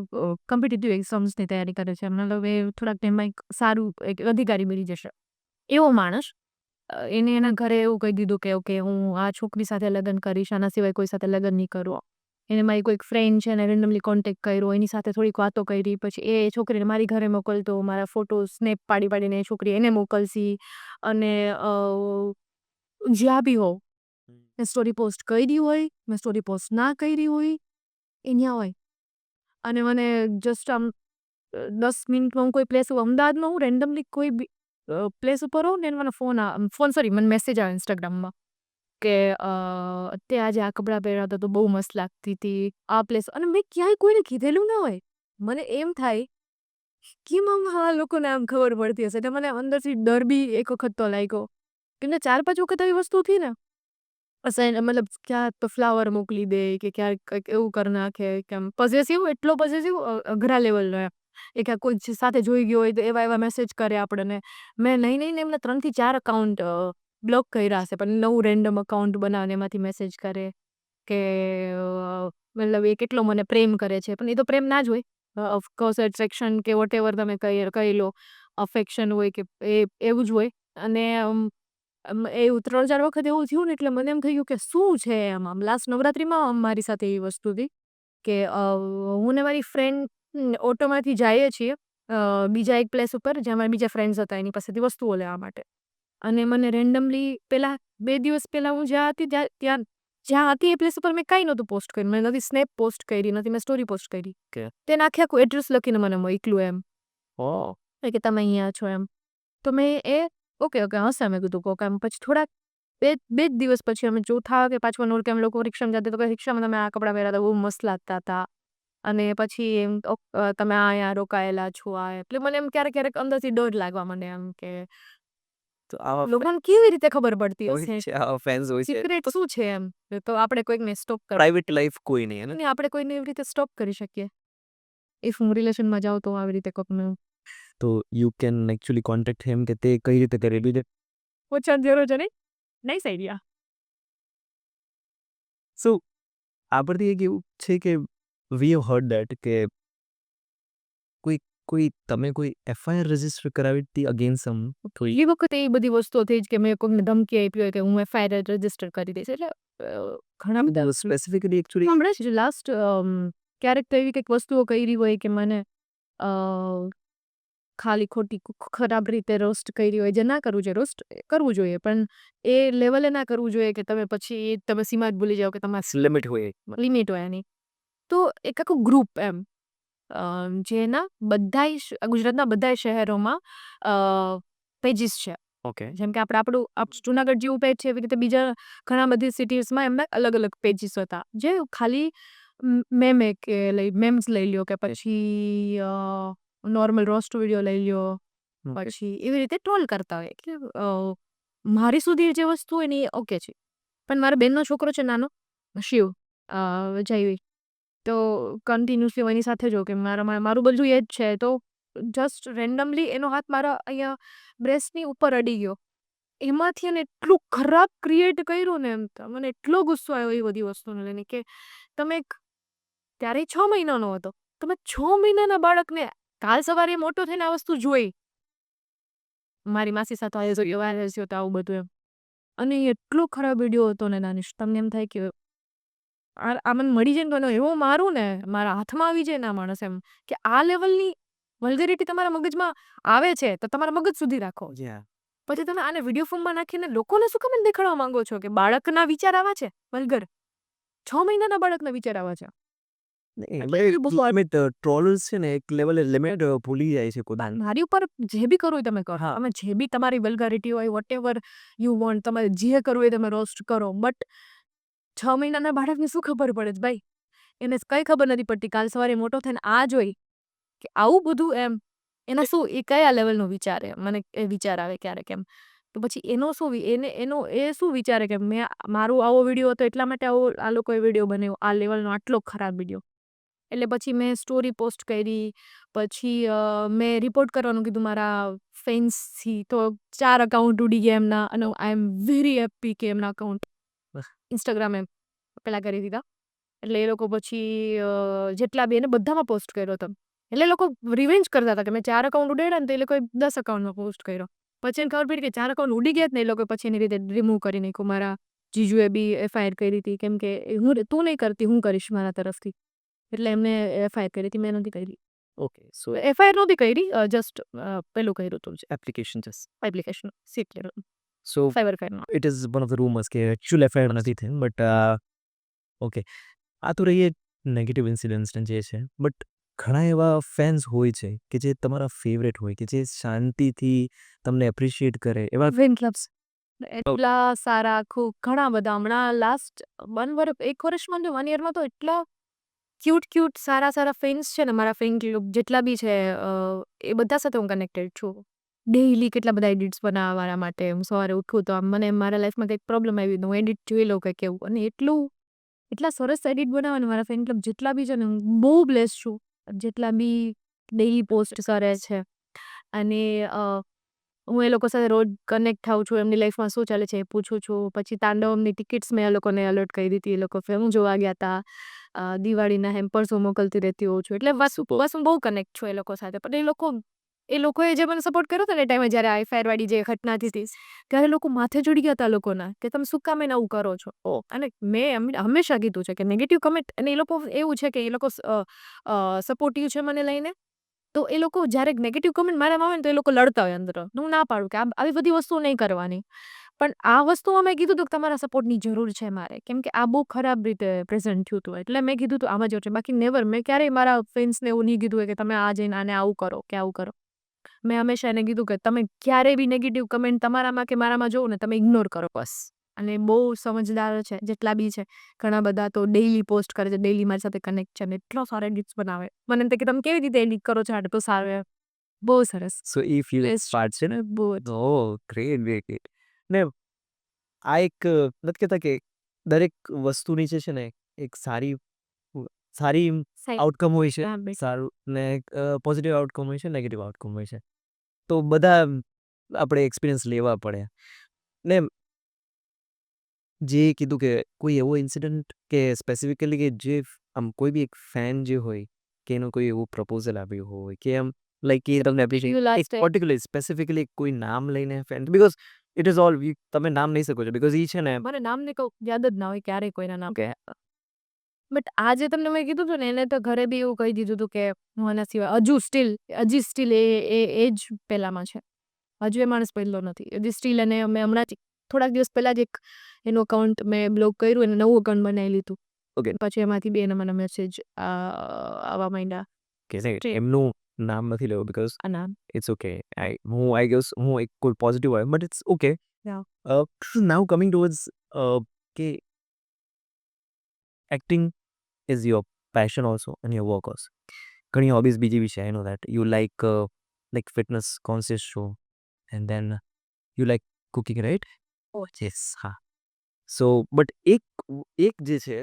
S1: કોમ્પિટિટિવ એક્ઝામ્સની તૈયારી કરે છે. મતલબ એ થોડાક ટાઈમમાં એક સારું એક અધિકારી બની જશે. એવો માણસ એને એના ઘરે એવું કહી દીધું કે ઓકે હું આ છોકરી સાથે લગ્ન કરીશ, આના સિવાય કોઈ સાથે લગ્ન નહીં કરું. એને મારી કોઈક ફ્રેન્ડ છે એને રેન્ડમલી કોન્ટેક્ટ કર્યો, એની સાથે થોડીક વાતો કરી, પછી એ છોકરીને મારી ઘરે મોકલતો, મારા ફોટો સ્નેપ પાડીને એ છોકરી એને મોકલશી અને જ્યાં બી હોઉં મેં સ્ટોરી પોસ્ટ કરી હોય, મેં સ્ટોરી પોસ્ટ ના કરી હોય, એ ન્યા હોય. અને મને જસ્ટ આમ 10 મિનિટમાં હું કોઈ પ્લેસ અમદાવાદમાં હું રેન્ડમલી કોઈ બી પ્લેસ ઉપર હોઉં ને એને મને મેસેજ આવે ઇન્સ્ટાગ્રામમાં કે તે આજે આ કપડાં પહેર્યા હતા તો બહુ મસ્ત લાગતી હતી, આ પ્લેસ. અને મેં ક્યાંય કોઈને કીધેલું ના હોય. મને એમ થાય કે આ લોકોને આમ ખબર પડતી હશે. એટલે મને અંદરથી ડર બી એક વખત તો લાગ્યો. કેમ કે 4-5 વખત આવી વસ્તુ થઈ ને મતલબ ક્યાં તો ફ્લાવર મોકલી દે કે ક્યાંક કંઈક એવું કરી નાખે કે આમ એટલો પોઝેસિવ અઘરા લેવલનો એમ. એ ક્યાંક કોઈ સાથે જોઈ ગયો હોય તો એવા મેસેજ કરે આપણને. મેં નહીં એમને 3 થી 4 અકાઉન્ટ બ્લોક કર્યા હશે, પણ નવું રેન્ડમ અકાઉન્ટ બનાવીને એમાંથી મેસેજ કરે કે મતલબ એ કેટલો મને પ્રેમ કરે છે. પણ એ તો પ્રેમ ના જ હોય. ઓફકોર્સ એટ્રેક્શન કે વોટ એવર તમે કહી લો, અફેક્શન હોય કે એ એવું જ હોય. અને એવું 3-4 વખત એવું થયું ને એટલે મને એમ થયું કે શું છે એમ. આમ લાસ્ટ નવરાત્રિમાં મારી સાથે એવી વસ્તુ હતી કે હું ને મારી ફ્રેન્ડ ઓટોમાંથી જઈએ છીએ બીજા એક પ્લેસ ઉપર જ્યાં મારા બીજા ફ્રેન્ડ્સ હતા એની પાસેથી વસ્તુઓ લેવા માટે. અને મને રેન્ડમલી 2 દિવસ પહેલાં હું જ્યાં હતી એ પ્લેસ ઉપર મેં કાંઈ નહોતું પોસ્ટ કર્યું. મેં નથી સ્નેપ પોસ્ટ કરી, નથી મેં સ્ટોરી પોસ્ટ કરી. તેને આખું એડ્રેસ લખીને મને મોકલ્યું એમ કે તમે અહીંયા છો એમ. તો મેં ઓકે હશે મેં કીધું કોક એમ. પછી થોડાક બે જ દિવસ પછી અમે ચોથા કે 5મા નોરતે અમે લોકો રિક્ષામાં જતા તો રિક્ષામાં તમે આ કપડાં પહેર્યા હતા બહુ મસ્ત લાગતા હતા. અને પછી એમ તમે અહીંયા રોકાયેલા છો આ. એટલે મને એમ ક્યારેક અંદરથી ડર લાગવા માંડે એમ કે
S2: તો આવા
S1: લોકોને કેવી રીતે ખબર પડતી
S2: હોય
S1: હશે,
S2: છે, આવા ફેન્સ હોય છે.
S1: સિક્રેટ શું છે એમ. તો આપણે કોઈકને સ્ટોપ
S2: પ્રાઇવેટ લાઈફ કોઈ નહીં હે ને.
S1: આપણે કોઈને એવી રીતે સ્ટોપ કરી શકીએ. ઇફ હું રિલેશનમાં જાઉં તો આવી રીતે કોકને
S2: તો યુ કેન એકચ્યુઅલી કોન્ટેક્ટ હિમ કે તે કઈ રીતે કરેલું છે.
S1: ઓછા જરૂર છે નહીં. Nice idea.
S2: સો આ પરથી એક એવું છે કે વી હેવ હર્ડ દેટ કે તમે કોઈ એફઆઈઆર રજીસ્ટર કરાવી હતી અગેન્સ્ટ સમ કોઈ
S1: એ વખતે એ બધી વસ્તુઓ થઈ જ કે મેં કોઈને ધમકી આપી હોય કે હું એફઆઈઆર રજીસ્ટર કરી દઈશ. એટલે ઘણા બધા
S2: સ્પેસિફિકલી એકચ્યુઅલી
S1: હમણાં જ લાસ્ટ ક્યારેક તો એવી કંઈક વસ્તુઓ કરી હોય કે મને ખાલી ખોટી ખરાબ રીતે રોસ્ટ કરી હોય. જે ના કરવું જોઈએ, રોસ્ટ કરવું જોઈએ પણ એ લેવલે ના કરવું જોઈએ કે તમે પછી તમે સીમા જ ભૂલી જાઓ કે તમારી
S2: લિમિટ હોય.
S1: લિમિટ હોય એની. તો એક આખું ગ્રુપ એમ જેના બધાય ગુજરાતના બધાય શહેરોમાં પેજીસ છે.
S2: ઓકે.
S1: જેમ કે આપણું જુનાગઢ જેવું પેજ છે એવી રીતે બીજા ઘણા બધી સિટીઝમાં એમના અલગ અલગ પેજીસ હતા જે ખાલી મેમ્સ લઈ લ્યો કે પછી નોર્મલ રોસ્ટ વિડીયો લઈ લ્યો, પછી એવી રીતે ટ્રોલ કરતા હોય કે મારી સુધી જે વસ્તુ હોય ને એ ઓકે છે. પણ મારા બેનનો છોકરો છે નાનો શિવ જયવી તો કન્ટિન્યુઅસલી એની સાથે જો કે મારું બધું એ જ છે. તો જસ્ટ રેન્ડમલી એનો હાથ મારા અહીંયા બ્રેસ્ટની ઉપર અડી ગયો. એમાંથી એને એટલું ખરાબ ક્રિએટ કર્યું ને એમ મને એટલો ગુસ્સો આવ્યો એ બધી વસ્તુને લઈને કે તમે ત્યારે 6 મહિનાનો હતો. તમે 6 મહિનાના બાળકને કાલ સવારે મોટો થઈને આ વસ્તુ જોઈ. મારી માસી સાથે વાયરલ થયો તો આવું બધું એમ. અને એટલો ખરાબ વિડીયો હતો ને નાનીશ તમને એમ થાય કે આ મને મળી જાય ને તો એવો મારું ને મારા હાથમાં આવી જાય ના માણસ એમ કે આ લેવલની વલ્ગરિટી તમારા મગજમાં આવે છે તો તમારા મગજ સુધી રાખો. પછી તમે આને વિડીયો ફોર્મમાં નાખીને લોકોને શું કામ દેખાડવા માંગો છો કે બાળકના વિચાર આવા છે વલ્ગર. 6 મહિનાના બાળકના વિચાર આવા છે.
S2: ટ્રોલર્સ છે ને એક લેવલે લિમિટ ભૂલી જાય છે પોતાની.
S1: મારી ઉપર જે બી કરવું હોય તમે કરો. તમે જે બી તમારી વલ્ગારિટી હોય વોટ એવર યુ વોન્ટ તમારે જે કરવું હોય તમે રોસ્ટ કરો. બટ 6 મહિનાના બાળકને શું ખબર પડે છે ભાઈ. એને કઈ ખબર નથી પડતી કાલ સવારે મોટો થઈને આ જોઈ કે આવું બધું એમ એના શું એ કયા લેવલનો વિચાર મને એ વિચાર આવે ક્યારેક એમ. તો પછી એનો શું એ શું વિચારે કે મેં મારું આવો વિડીયો હતો એટલા માટે આ લોકોએ વિડીયો બનાવ્યો આ લેવલનો આટલો ખરાબ વિડીયો. એટલે પછી મેં સ્ટોરી પોસ્ટ કરી, પછી મેં રિપોર્ટ કરવાનું કીધું મારા ફેન્સથી તો 4 અકાઉન્ટ ઉડી ગયા એમના. અને આઈ એમ વેરી હેપી કે એમના અકાઉન્ટ ઇન્સ્ટાગ્રામે પેલા કરી દીધા. એટલે એ લોકો પછી જેટલા બી એને બધામાં પોસ્ટ કર્યો હતો. એટલે એ લોકો રિવેન્જ કરતા હતા કે મેં 4 અકાઉન્ટ ઉડાડ્યા ને તો એ લોકોએ 10 અકાઉન્ટમાં પોસ્ટ કર્યો. પછી એને ખબર પડી કે 4 અકાઉન્ટ ઉડી ગયા જ ને એ લોકોએ પછી એની રીતે રિમૂવ કરી નાખ્યું. મારા જીજુએ બી એફઆઈઆર કરી હતી કેમ કે તું નહીં કરતી હું કરીશ મારા તરફથી. એટલે એમને એફઆઈઆર કરી હતી, મેં નથી કરી.
S2: ઓકે સો
S1: એફઆઈઆર નહોતી કરી, જસ્ટ પેલું કર્યું હતું
S2: application just
S1: application seat
S2: so
S1: cyber ક્રાઇમમાં.
S2: It is one of the rumours કે એકચ્યુઅલ એફઆઈઆર નથી થઈ બટ ઓકે આ તો રહીએ નેગેટિવ ઇન્સિડન્ટ્સ જે છે બટ ઘણા એવા ફેન્સ હોય છે કે જે તમારા ફેવરેટ હોય કે જે શાંતિથી તમને એપ્રિશિએટ કરે એવા
S1: ફેન ક્લબ્સ એટલા સારા ખૂબ ઘણા બધા હમણાં લાસ્ટ 1 વર્ષમાં ને 1 યરમાં તો એટલા ક્યુટ સારા ફેન્સ છે ને. મારા ફેન ક્લબ જેટલા બી છે એ બધા સાથે હું કનેક્ટેડ છું. ડેઈલી કેટલા બધા એડિટ્સ બનાવવા મારા માટે. હું સવારે ઉઠું તો આમ મને મારા લાઈફમાં કંઈક પ્રોબ્લેમ આવી તો હું એડિટ જોઈ લઉં કે કેવું, અને એટલા સરસ એડિટ બનાવે ને મારા ફેન ક્લબ જેટલા બી છે ને, હું બહુ બ્લેસ છું. જેટલા બી ડેઈલી પોસ્ટ કરે છે અને હું એ લોકો સાથે રોજ કનેક્ટ થાઉં છું. એમની લાઈફમાં શું ચાલે છે એ પૂછું છું. પછી તાંડવમની ટિકિટ્સ મેં એ લોકોને અલર્ટ કરી દીધી. એ લોકો ફિલ્મ જોવા ગયા હતા. દિવાળીના હેમ્પર્સ હું મોકલતી રહેતી હોઉં છું. એટલે બસ હું બહુ કનેક્ટ છું એ લોકો સાથે. પણ એ લોકોએ જે મને સપોર્ટ કર્યો હતો ને એ ટાઈમે જ્યારે આઈફાયર વાળી જે ઘટના હતી ત્યારે લોકો માથે ચડી ગયા હતા લોકોના કે તમે શું કામ એને આવું કરો છો. અને મેં હંમેશા કીધું છે કે નેગેટિવ કમેન્ટ, અને એ લોકો એવું છે કે એ લોકો સપોર્ટિવ છે મને લઈને, તો એ લોકો જ્યારે નેગેટિવ કમેન્ટ મારામાં આવે ને તો એ લોકો લડતા હોય અંદર. હું ના પાડું કે આવી બધી વસ્તુઓ નહીં કરવાની, પણ આ વસ્તુમાં મેં કીધું હતું કે તમારા સપોર્ટની જરૂર છે મારે, કેમ કે આ બહુ ખરાબ રીતે પ્રેઝન્ટ થયું હતું. એટલે મેં કીધું હતું આમાં જ છે. બાકી નેવર મેં ક્યારેય મારા ફ્રેન્ડ્સને એવું નહીં કીધું હોય કે તમે આ જઈને આને આવું કરો કે આવું કરો. મેં હંમેશા એને કીધું કે તમે ક્યારેય બી નેગેટિવ કમેન્ટ તમારામાં કે મારામાં જોવો ને તમે ઇગ્નોર કરો બસ. અને બહુ સમજદાર છે જેટલા બી છે. ઘણા બધા તો ડેઈલી પોસ્ટ કરે છે, ડેઈલી મારી સાથે કનેક્ટ છે ને એટલો સારો એડિટ્સ બનાવે. મને એમ થાય કે તમે કેવી રીતે એડિટ કરો છો આટલું સારું એમ. બહુ સરસ.
S2: સો એ ફીલ
S1: Best.
S2: પાર્ટ છે ને
S1: બહુ જ.
S2: ગ્રેટ ને આ એક નથી કહેતા કે દરેક વસ્તુ નીચે છે ને એક સારી
S1: સાઈ-
S2: આઉટકમ હોય છે,
S1: હા, બેટ.
S2: સારું ને પોઝિટિવ આઉટકમ હોય છે, નેગેટિવ આઉટકમ હોય છે. તો બધા આપણે એક્સપિરિયન્સ લેવા પડે ને જે કીધું કે કોઈ એવો ઇન્સિડન્ટ કે સ્પેસિફિકલી કે જે આમ કોઈ બી એક ફેન જે હોય કે એનું કોઈ એવું પ્રપોઝલ આવ્યું હોય કે આમ લાઈક એ તમને
S1: You
S2: એપ્રિશિએટ
S1: last
S2: એક
S1: time.
S2: પર્ટિક્યુલર સ્પેસિફિકલી કોઈ નામ લઈને fan because it is all તમે નામ નહીં શકો છો બીકોઝ ઈ છે ને
S1: મને નામને કહું યાદ જ ના હોય ક્યારેય કોઈના નામ.
S2: કે
S1: બટ આજે તમને મેં કીધું હતું ને એને તો ઘરે બી એવું કહી દીધું હતું કે હું આના સિવાય હજી સ્ટીલ એ જ પહેલામાં છે. હજુ એ માણસ બદલો નથી. હજી સ્ટીલ એને મેં હમણાં જ થોડાક દિવસ પહેલા જ એક એનું અકાઉન્ટ મેં બ્લોક કર્યું અને નવું અકાઉન્ટ બનાવી લીધું.
S2: Okay.
S1: પછી એમાંથી બી એને મને મેસેજ આવવા માંડ્યા.
S2: કે
S1: Straight.
S2: એમનું નામ નથી લેવું બીકોઝ
S1: આ નામ.
S2: ઇટ્સ ઓકે આઈ ગેસ હું એક કોઈ પોઝિટિવ હોય but it's okay
S1: Yeah.
S2: Now coming towards કે acting is your passion also and your work also ઘણી હોબીઝ બીજી બી છે I know that you like fitness conscious છો and then you like cooking right
S1: Oh.
S2: Yes હા સો બટ એક જે છે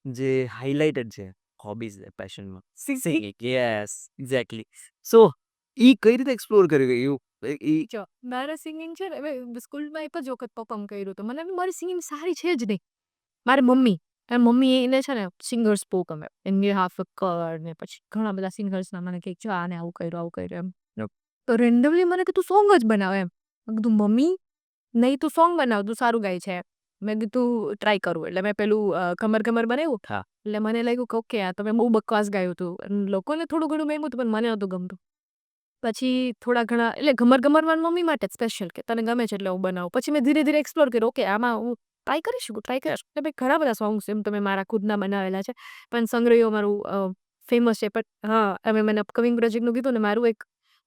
S2: જે હાઇલાઇટેડ છે હોબીઝ પેશનમાં સિંગિંગ યસ એક્ઝેક્ટલી સો ઈ કઈ રીતે એક્સપ્લોર કરી ગયું ઈ
S1: જો મારે સિંગિંગ છે ને હવે સ્કૂલમાં એક જ વખત પરફોર્મ કર્યું હતું. મને એમ મારી સિંગિંગ સારી છે જ નહીં. મારી મમ્મી એને છે ને સિંગર્સ બહુ ગમે. એની હાફકર ને પછી ઘણા બધા સિંગર્સના મને કહે જો આને આવું કર્યું એમ.
S2: Yep.
S1: તો રેન્ડમલી મને કે તું સોંગ જ બનાવ એમ. મેં કીધું મમ્મી નહીં તું સોંગ બનાવ, તું સારું ગાય છે. મેં કીધું ટ્રાય કરું. એટલે મેં પેલું કમર બનાવ્યું.
S2: હા.
S1: એટલે મને લાગ્યું કે ઓકે આ તો મેં બહુ બકવાસ ગાયું હતું. અને લોકોને થોડું ઘણું ગમ્યું હતું પણ મને નહોતું ગમતું. પછી થોડા ઘણા એટલે ઘમર મારી મમ્મી માટે જ સ્પેશિયલ કે તને ગમે છે એટલે હું બનાવું. પછી મેં ધીરે ધીરે એક્સપ્લોર કર્યું ઓકે આમાં હું ટ્રાય કરી શકું. એટલે ભાઈ ઘણા બધા સોંગ્સ એમ તો મેં મારા ખુદના બનાવેલા છે. પણ સંગ્રહ્યો મારું ફેમસ છે. પણ હા હવે મને અપકમિંગ પ્રોજેક્ટનું કીધું ને મારું એક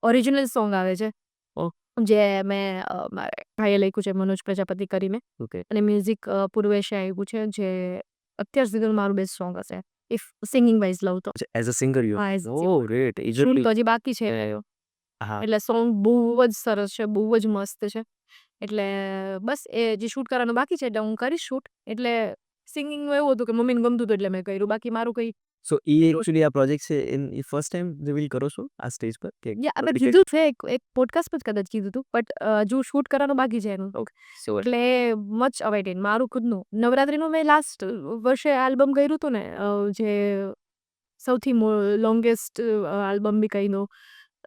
S1: ઓરિજિનલ સોંગ આવે છે.
S2: ઓહ.
S1: જે મેં મારા ભાઈએ લખ્યું છે મનોજ પ્રજાપતિ કરીને.
S2: ઓકે
S1: અને મ્યુઝિક પૂર્વેશે આવ્યું છે જે અત્યાર સુધીનું મારું બેસ્ટ સોંગ હશે. ઇફ સિંગિંગ વાઇઝ લઉં તો.
S2: એઝ અ સિંગર યુ
S1: હા, as a
S2: ઓ
S1: singer.
S2: ગ્રેટ
S1: શૂટ તો હજી બાકી છે.
S2: હા
S1: એટલે સોંગ બહુ જ સરસ છે, બહુ જ મસ્ત છે. એટલે બસ એ જે શૂટ કરવાનું બાકી છે એટલે હું કરીશ શૂટ. એટલે સિંગિંગનું એવું હતું કે મમ્મીને ગમતું હતું એટલે મેં કર્યું. બાકી મારું કંઈ
S2: સો એ એકચ્યુઅલી આ પ્રોજેક્ટ છે એ ફર્સ્ટ ટાઈમ રિવીલ કરો છો આ સ્ટેજ પર કે
S1: યા મેં કીધું છે એક પોડકાસ્ટ પર જ કદાચ કીધું હતું બટ હજુ શૂટ કરવાનું બાકી છે એનું
S2: શ્યોર
S1: એટલે મચ અવેઇટેડ મારું ખુદનું નવરાત્રીનું મેં લાસ્ટ વર્ષે આલ્બમ કર્યું હતું ને જે સૌથી લોંગેસ્ટ આલ્બમ બી કહીનો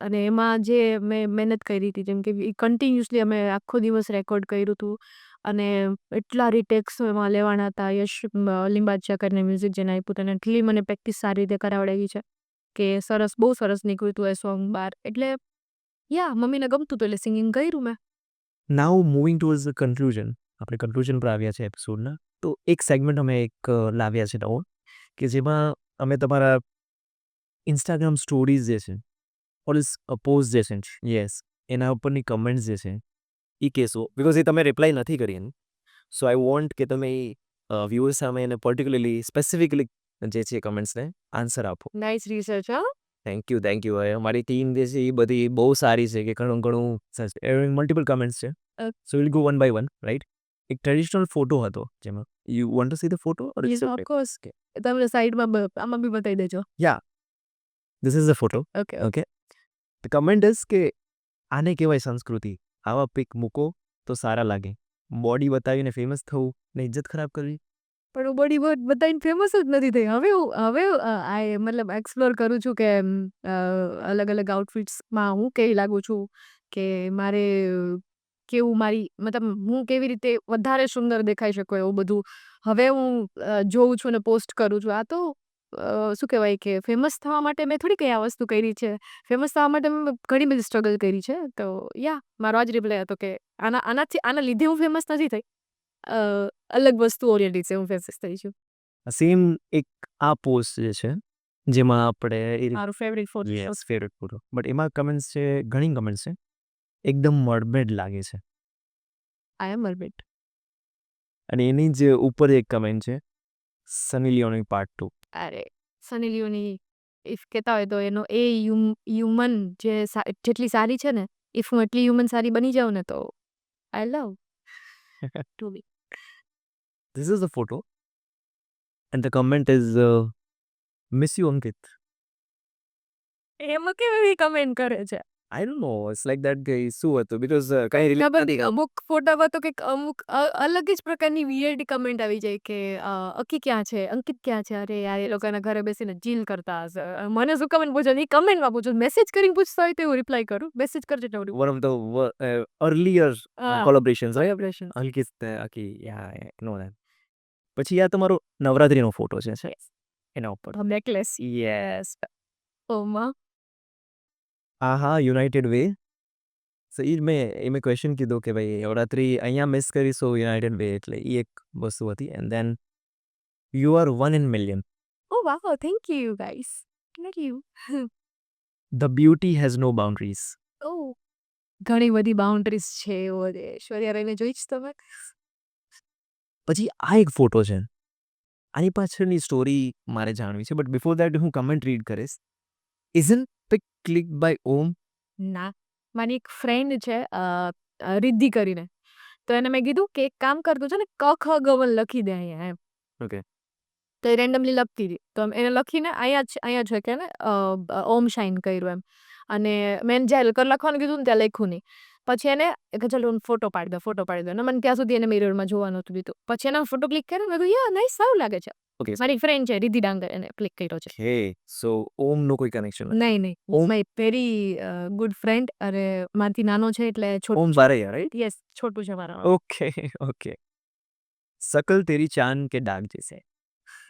S1: અને એમાં જે મેં મહેનત કરી હતી જેમ કે કન્ટિન્યુઅસલી અમે આખો દિવસ રેકોર્ડ કર્યું હતું અને એટલા રીટેક્સ એમાં લેવાના હતા યશ લિંબાચિયા કરીને મ્યુઝિક જેને આપ્યું હતું અને એટલી મને પ્રેક્ટિસ સારી રીતે કરાવડાવી છે કે સરસ બહુ સરસ નીકળ્યું હતું એ સોંગ બહાર એટલે યા મમ્મીને ગમતું હતું એટલે સિંગિંગ કર્યું મેં
S2: નાઉ મૂવિંગ ટુવર્ડ્સ ધ કન્ક્લુઝન આપણે કન્ક્લુઝન પર આવ્યા છે એપિસોડના તો એક સેગમેન્ટ અમે એક લાવ્યા છે નવો કે જેમાં અમે તમારા ઇન્સ્ટાગ્રામ સ્ટોરીઝ જે છે ઓર પોસ્ટ જે છે યસ એના ઉપરની કમેન્ટ્સ જે છે એ કહેશો બિકોઝ એ તમે રિપ્લાય નથી કરી એની સો આઈ વોન્ટ કે તમે વ્યુઅર્સ સામે એને પર્ટિક્યુલરલી સ્પેસિફિકલી જે છે કમેન્ટ્સને આન્સર આપો
S1: નાઇસ રિસર્ચ હા
S2: થેન્ક યુ હવે અમારી ટીમ જે છે એ બધી બહુ સારી છે કે ઘણું મલ્ટિપલ કમેન્ટ્સ છે so will go one by one right એક ટ્રેડિશનલ ફોટો હતો જેમાં you want to see the photo or
S1: yes of course તમે સાઈડમાં આમાં બી બતાવી દેજો
S2: yeah this is the photo
S1: okay
S2: okay the comment is કે આને કહેવાય સંસ્કૃતિ આવા પિક મૂકો તો સારા લાગે બોડી બતાવીને ફેમસ થવું ને ઇજ્જત ખરાબ કરવી
S1: પણ હું બોડી બતાવીને ફેમસ જ નથી થઈ હવે આ મતલબ એક્સપ્લોર કરું છું કે અલગ અલગ આઉટફિટ્સમાં હું કેવી લાગુ છું કે મારે કેવું મારી મતલબ હું કેવી રીતે વધારે સુંદર દેખાઈ શકું એવું બધું હવે હું જોઉં છું અને પોસ્ટ કરું છું આ તો શું કહેવાય કે ફેમસ થવા માટે મેં થોડી કઈ આ વસ્તુ કરી છે ફેમસ થવા માટે મેં ઘણી બધી સ્ટ્રગલ કરી છે તો યા મારો આ જ રિપ્લાય હતો કે આના લીધે હું ફેમસ નથી થઈ અલગ વસ્તુઓ લીધે હું ફેમસ થઈ છું
S2: સેમ એક આ પોસ્ટ જે છે જેમાં આપણે
S1: મારું favourite photo
S2: yes favourite photo but એમાં કમેન્ટ્સ છે ઘણી કમેન્ટ્સ છે એકદમ મરમેડ લાગે છે
S1: આઈ એમ મરમેડ
S2: અને એની જ ઉપર એક કમેન્ટ છે સની લિયોની પાર્ટ 2
S1: અરે સની લિયોની ઇફ કહેતા હોય તો એનો એ હ્યુમન જેટલી સારી છે ને ઇફ હું એટલી હ્યુમન સારી બની જાઉં ને તો I love to be
S2: This is the photo, and the comment is, "Miss you, Ankit."
S1: એમાં કેવી કમેન્ટ કરે છે
S2: I don't know. It's like that guy. શું હતું? Because કઈ relate
S1: ખબર
S2: નથી.
S1: અમુક ફોટામાં તો કંઈક અમુક અલગ જ પ્રકારની વિયર્ડ કમેન્ટ આવી જાય કે અકી ક્યાં છે અંકિત ક્યાં છે અરે યાર એ લોકોના ઘરે બેસીને ચીલ કરતા હશે મને શું કમેન્ટ પૂછો એ કમેન્ટમાં પૂછો મેસેજ કરીને પૂછતા હોય તો એવું રિપ્લાય કરું મેસેજ કરજે તો
S2: One of the earlier collaborations, right?
S1: Collaboration
S2: Ankit, Aki, yeah, I know that. પછી આ તમારો નવરાત્રીનો ફોટો છે એના ઉપર
S1: નેકલેસ
S2: યસ
S1: ઓમાં
S2: હા યુનાઇટેડ વે સો એ મેં ક્વેશ્ચન કીધું કે ભાઈ નવરાત્રી અહીંયા મિસ કરીશું યુનાઇટેડ વે એટલે એ એક વસ્તુ હતી and then you are 1 in million
S1: oh wow thank you guys thank you
S2: the beauty has no boundaries
S1: oh ઘણી બધી બાઉન્ડ્રીઝ છે એવો ઐશ્વર્યા રહીને જોઈ જ તમે
S2: પછી આ એક ફોટો છે આની પાછળની સ્ટોરી મારે જાણવી છે બટ બિફોર દેટ હું કમેન્ટ રીડ કરીશ ઇઝન પિક ક્લિક બાય ઓમ
S1: ના મારી એક ફ્રેન્ડ છે રિદ્ધિ કરીને તો એને મેં કીધું કે એક કામ કરતું છે ને ક ખ ગવન લખી દે અહીંયા એમ
S2: ઓકે
S1: તો એ રેન્ડમલી લખતી હતી તો એને લખીને અહીંયા છે કે ને ઓમ શાઇન કર્યું એમ અને મેં જ્યાં લખવાનું કીધું ને ત્યાં લખ્યું નહીં પછી એને કે ચાલો ફોટો પાડી દો અને મને ત્યાં સુધી એને મિરરમાં જોવાનું હતું દીધું પછી એને ફોટો ક્લિક કર્યો મેં કહ્યું યા નાઈસ સારું લાગે છે
S2: ઓકે
S1: મારી ફ્રેન્ડ છે રિદ્ધિ ડાંગર એને ક્લિક કર્યો છે
S2: હે સો ઓમ નો કોઈ કનેક્શન
S1: નહીં માય વેરી ગુડ ફ્રેન્ડ અરે મારથી નાનો છે એટલે
S2: ઓમ બારૈયા રાઈટ
S1: યસ છોટું છે મારા
S2: ઓકે ઓકે શકલ તેરી ચાંદ કે ડાગ જૈસે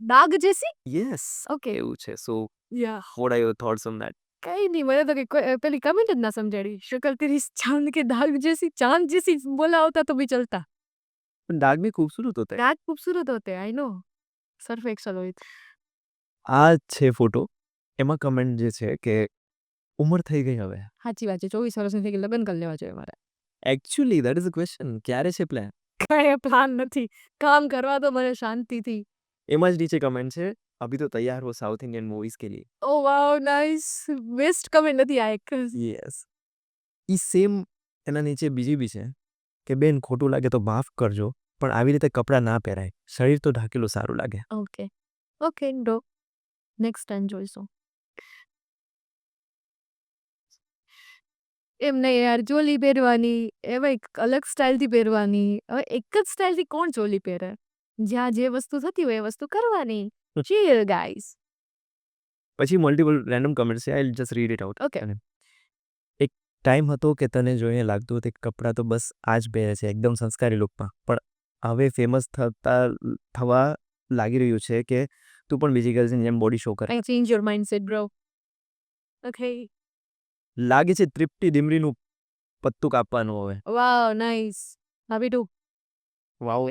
S1: ડાગ જેસી
S2: યસ
S1: ઓકે
S2: એવું છે so
S1: yeah
S2: what are your thoughts on that
S1: કઈ નહીં મને તો પેલી કમેન્ટ જ ના સમજાડી શકલ તેરી ચાંદ કે દાગ જેસી બોલા હોતા તો भी चलता
S2: પણ ડાગ भी खूबसूरत होता है
S1: दाग खूबसूरत होते हैं आई नो सर्फ एक्सल હોય
S2: આ છે ફોટો એમાં કમેન્ટ જે છે કે ઉંમર થઈ ગઈ હવે
S1: સાચી વાત છે 24 વર્ષની થઈ ગઈ લગ્ન કરી લેવા જોઈએ મારે
S2: actually that is a question ક્યારે છે પ્લાન
S1: કઈ પ્લાન નથી કામ કરવા તો મને શાંતિથી
S2: એમાં જ નીચે કમેન્ટ છે અભી તો તૈયાર હો સાઉથ ઇન્ડિયન મૂવીઝ કે लिए
S1: ઓ વાવ નાઈસ બેસ્ટ કમેન્ટ નથી આ એક
S2: યસ ઈ સેમ એના નીચે બીજી બી છે કે બેન ખોટું લાગે તો માફ કરજો પણ આવી રીતે કપડાં ના પહેરાય શરીર તો ઢાંકેલું સારું લાગે
S1: okay okay no next time જોઈશું. એમ નહીં યાર, ચોલી પહેરવાની, એમાંય અલગ સ્ટાઈલથી પહેરવાની. હવે એક જ સ્ટાઈલથી કોણ ચોલી પહેરે? જ્યાં જે વસ્તુ થતી હોય એ વસ્તુ કરવાની. Chill guys.
S2: પછી મલ્ટિપલ રેન્ડમ કમેન્ટ્સ છે, I just read it out.
S1: Okay.
S2: એક ટાઈમ હતો કે તને જોઈને લાગતું હતું કે કપડાં તો બસ આ જ પહેરે છે એકદમ સંસ્કારી લુકમાં, પણ હવે ફેમસ થવા લાગી રહ્યું છે કે તું પણ બીજી ગર્લ્સની જેમ બોડી શો કરે.
S1: I change your mindset, bro. Okay.
S2: લાગે છે તૃપ્તિ ડિમરીનું પત્તું કાપવાનું હવે.
S1: Wow, nice. Happy to.
S2: વાવ.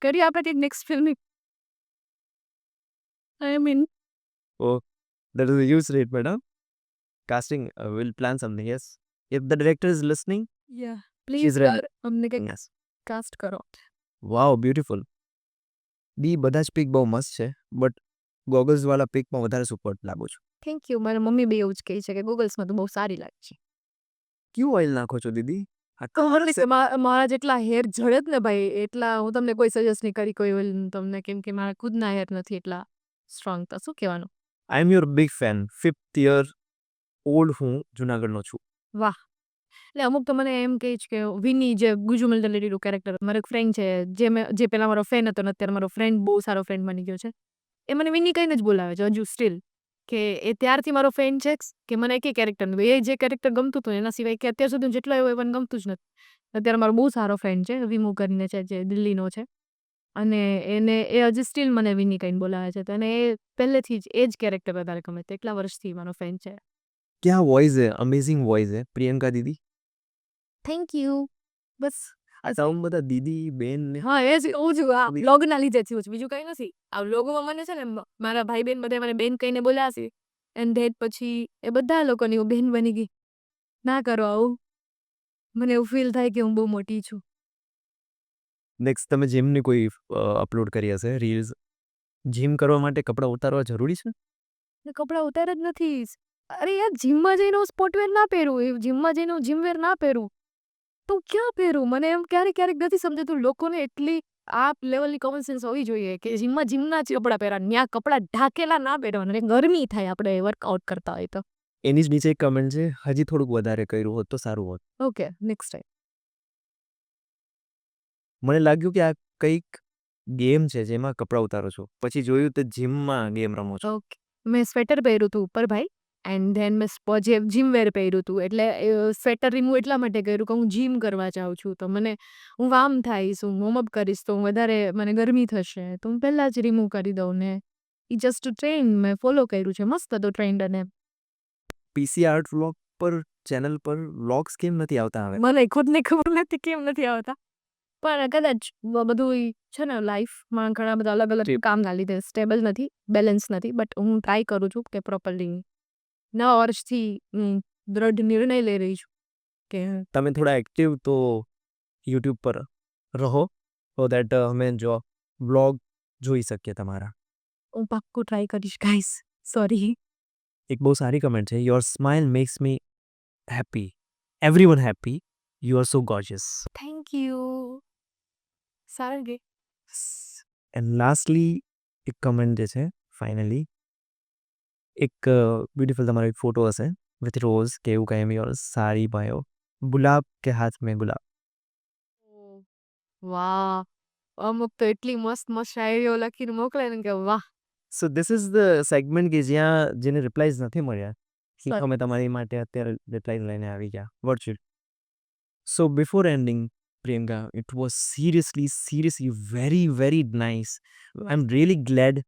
S1: કરીએ આપણે કંઈક next film. I mean,
S2: Oh, that is a huge statement, huh? Casting, we'll plan something, yes. If the director is listening,
S1: yeah.
S2: she's
S1: Please
S2: ready.
S1: અમને કંઈક
S2: Yes.
S1: કાસ્ટ કરો.
S2: વાવ, બ્યુટીફુલ. બી બધા જ પિક બહુ મસ્ત છે, બટ ગોગલ્સ વાળા પિકમાં વધારે સુપર લાગુ છું.
S1: Thank you. મારા મમ્મી બી એવું જ કહે છે કે ગૂગલ્સમાં તો બહુ સારી લાગે છે.
S2: ક્યું ઓઇલ નાખો છો દીદી?
S1: ખબર નહીં, મારા જેટલા હેર ઝડે જ ને ભાઈ, એટલા હું તમને કોઈ સજેસ્ટ નહીં કરી કોઈ ઓઇલ તમને, કેમ કે મારા ખુદના હેર નથી એટલા સ્ટ્રોંગ. તો શું કહેવાનું?
S2: I am your big fan. 5th year old હું જુનાગઢનો છું.
S1: વાહ. એટલે અમુક તો મને એમ કહે છે કે વિની જે ગુજુ મિલ્ટનરીનું કેરેક્ટર, મારો એક ફ્રેન્ડ છે જે પહેલા મારો ફેન હતો ને અત્યારે મારો ફ્રેન્ડ બહુ સારો ફ્રેન્ડ બની ગયો છે. એ મને વિની કહીને જ બોલાવે છે હજુ સ્ટીલ, કે એ ત્યારથી મારો ફેન છે કે મને એકેય કેરેક્ટર નથી, એ જે કેરેક્ટર ગમતું હતું એના સિવાય કે અત્યાર સુધી હું જેટલો આવ્યો એ મને ગમતું જ નથી. અત્યારે મારો બહુ સારો ફ્રેન્ડ છે, વિમુ કરીને છે જે દિલ્હીનો છે, અને એ હજી સ્ટીલ મને વિની કહીને બોલાવે છે. તો એને એ પહેલેથી જ એ જ કેરેક્ટર વધારે ગમે છે, એટલા વર્ષથી મારો ફેન છે.
S2: ક્યાં વોઇસ है, अमेजिंग वॉइस है प्रियंका दीदी.
S1: Thank you. બસ
S2: આ સાઉન્ડ બધા દીદી બેન ને
S1: હા, એ જ કહું છું. આ વ્લોગના લીધે થયું છે, બીજું કંઈ નથી. આ વ્લોગમાં મને છે ને મારા ભાઈ બેન બધા મને બેન કહીને બોલ્યા છે, એન્ડ ધેટ પછી એ બધા લોકોની હું બેન બની ગઈ. ના કરો આવું, મને એવું ફીલ થાય કે હું બહુ મોટી છું.
S2: નેક્સ્ટ તમે જીમની કોઈ અપલોડ કરી હશે રીલ્સ. જીમ કરવા માટે કપડાં ઉતારવા જરૂરી છે?
S1: ને કપડાં ઉતાર જ નથી. અરે યાર, જીમમાં જઈને હું સ્પોર્ટવેર ના પહેરું, જીમમાં જઈને હું જીમવેર ના પહેરું, તો ક્યાં પહેરું? મને એમ ક્યારેક નથી સમજાતું, લોકોને એટલી આ લેવલની કોમન સેન્સ હોવી જોઈએ કે જીમના જ કપડાં પહેરવાના, ત્યાં કપડાં ઢાકેલા ના પહેરવાના, ને ગરમી થાય આપણે વર્કઆઉટ કરતા હોય તો.
S2: એની જ નીચે એક કમેન્ટ છે, હજી થોડુંક વધારે કર્યું હોત તો સારું હોત.
S1: Okay, next time.
S2: મને લાગ્યું કે આ કંઈક ગેમ છે જેમાં કપડાં ઉતારો છો, પછી જોયું તો જીમમાં ગેમ રમો છો.
S1: ઓકે, મેં સ્વેટર પહેર્યું હતું ઉપર ભાઈ, એન્ડ ધેન મેં જે જીમવેર પહેર્યું હતું, એટલે સ્વેટર રિમૂવ એટલા માટે કર્યું કે હું જીમ કરવા જાઉં છું, તો હું વાર્મ થઈશ, હું વોર્મઅપ કરીશ, તો વધારે મને ગરમી થશે, તો હું પહેલાં જ રિમૂવ કરી દઉં ને. એ જસ્ટ ટ્રેન્ડ મેં ફોલો કર્યું છે, મસ્ત હતો ટ્રેન્ડ. અને
S2: પીસી આર્ટ વ્લોગ પર ચેનલ પર વ્લોગ્સ કેમ નથી આવતા હવે?
S1: મને ખુદને ખબર નથી કેમ નથી આવતા, પણ કદાચ બધું ઈ છે ને, લાઈફમાં ઘણા બધા અલગ અલગ કામના લીધે સ્ટેબલ નથી, બેલેન્સ નથી, બટ હું ટ્રાય કરું છું કે પ્રોપરલી નવા વર્ષથી હું દ્રઢ નિર્ણય લઈ રહી છું કે
S2: તમે થોડા એક્ટિવ તો યુટ્યુબ પર રહો, સો દેટ અમે વ્લોગ જોઈ શકીએ તમારા.
S1: હું પાક્કું ટ્રાય કરીશ ગાઈસ. સોરી.
S2: એક બહુ સારી કમેન્ટ છે, your smile max me happy, everyone happy, you are so gorgeous.
S1: Thank you. સારું કે
S2: એન્ડ લાસ્ટલી એક કમેન્ટ જે છે ફાઇનલી, એક બ્યુટીફુલ તમારો એક ફોટો હશે વિથ રોઝ કે એવું કંઈ યોર સારી ભાઈઓ, ગુલાબ કે હાથ મેં ગુલાબ.
S1: વાહ, અમુક તો એટલી મસ્ત મસ્ત શાયરીઓ લખીને મોકલે ને કે વાહ.
S2: So this is the segment કે જ્યાં જેને રિપ્લાયઝ નથી મળ્યા,
S1: Sure.
S2: અમે તમારી માટે અત્યારે રિપ્લાય લઈને આવી ગયા virtual. So before ending Priyanka, it was seriously very nice. I am really glad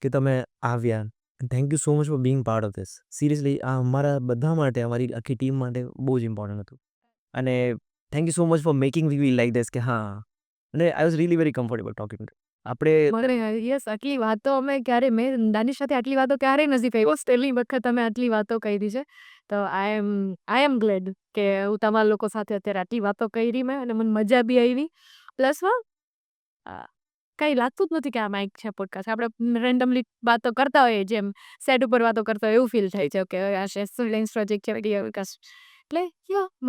S2: કે તમે આવ્યા. Thank you so much for Bing part of this. Seriously આ અમારા બધા માટે, અમારી આખી ટીમ માટે બહુ જ ઇમ્પોર્ટન્ટ હતું, અને thank you so much for making V like this કે હા, અને I was really very comfortable talking. આપણે
S1: મને યસ, આટલી વાતો મેં દાનિશ સાથે આટલી વાતો ક્યારેય નથી થઈ. હોસ્ટેલની વખત અમે આટલી વાતો કરી છે, તો આઈ એમ ગ્લેડ કે હું તમારા લોકો સાથે અત્યારે આટલી વાતો કરી મેં, અને મને મજા બી આવી. પ્લસ કંઈ લાગતું જ નથી કે આ માઇક છે પોડકાસ્ટ, આપણે રેન્ડમલી વાતો કરતા હોઈએ, જેમ સેટ ઉપર વાતો કરતા હોય એવું ફીલ થાય છે કે આ સ્ટુડન્ટ્સ પ્રોજેક્ટ છે એટલે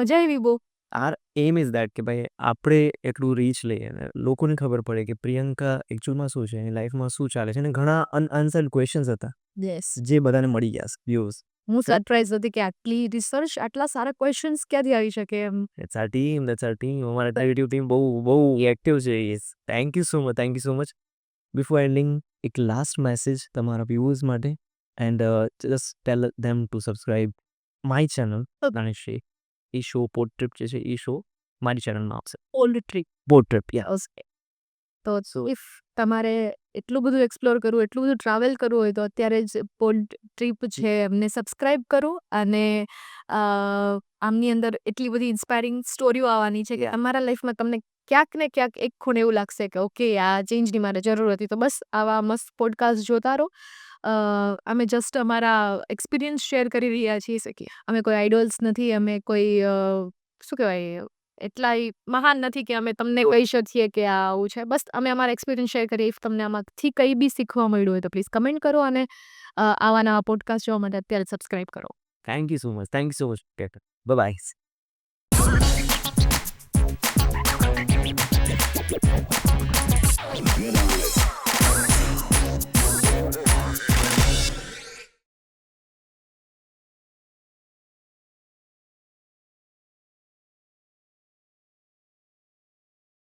S1: મજા આવી બહુ.
S2: આર એમ ઇઝ દેટ કે ભાઈ આપણે એટલું રીચ લઈએ અને લોકોને ખબર પડે કે પ્રિયંકા એકચ્યુઅલમાં શું છે, એની લાઈફમાં શું ચાલે છે, અને ઘણા અનઆન્સર્ડ ક્વેશ્ચન્સ હતા
S1: યસ
S2: જે બધાને મળી ગયા છે વ્યૂઝ.
S1: હું સરપ્રાઈઝ હતી કે આટલી રિસર્ચ આટલા સારા ક્વેશ્ચન્સ ક્યાંથી આવી શકે એમ.
S2: That's our team. અમારા ક્રિએટિવ ટીમ બહુ એક્ટિવ છે. Yes, thank you so much. Before ending એક લાસ્ટ મેસેજ તમારા વ્યુઅર્સ માટે and just tell them to subscribe my channel Ganesh Shaikh. એ શો પોર્ટ ટ્રીપ જે છે એ શો મારી ચેનલમાં આવશે.
S1: Old trick.
S2: Port trip ya.
S1: તો ઇફ તમારે એટલું બધું એક્સપ્લોર કરવું એટલું બધું ટ્રાવેલ કરવું હોય તો અત્યારે જ પોડ ટ્રીપ છે એમને સબસ્ક્રાઇબ કરો અને આમની અંદર એટલી બધી ઇન્સ્પાયરિંગ સ્ટોરીઓ આવવાની છે કે અમારા લાઈફમાં તમને ક્યાંક ને ક્યાંક એક ખૂણે એવું લાગશે કે ઓકે આ ચેન્જની મારે જરૂર હતી તો બસ આવા મસ્ત પોડકાસ્ટ જોતા રહો. અમે જસ્ટ અમારા એક્સપિરિયન્સ શેર કરી રહ્યા છીએ. અમે કોઈ આઇડોલ્સ નથી, અમે કોઈ શું કહેવાય એટલા મહાન નથી કે અમે તમને કહી શકીએ કે આ આવું છે. બસ અમે અમારા એક્સપિરિયન્સ શેર કરીએ. ઇફ તમને આમાંથી કંઈ બી શીખવા મળ્યું હોય તો પ્લીઝ કમેન્ટ કરો અને આવા નવા પોડકાસ્ટ જોવા માટે અત્યારે સબસ્ક્રાઇબ કરો.
S2: Thank you so much. By.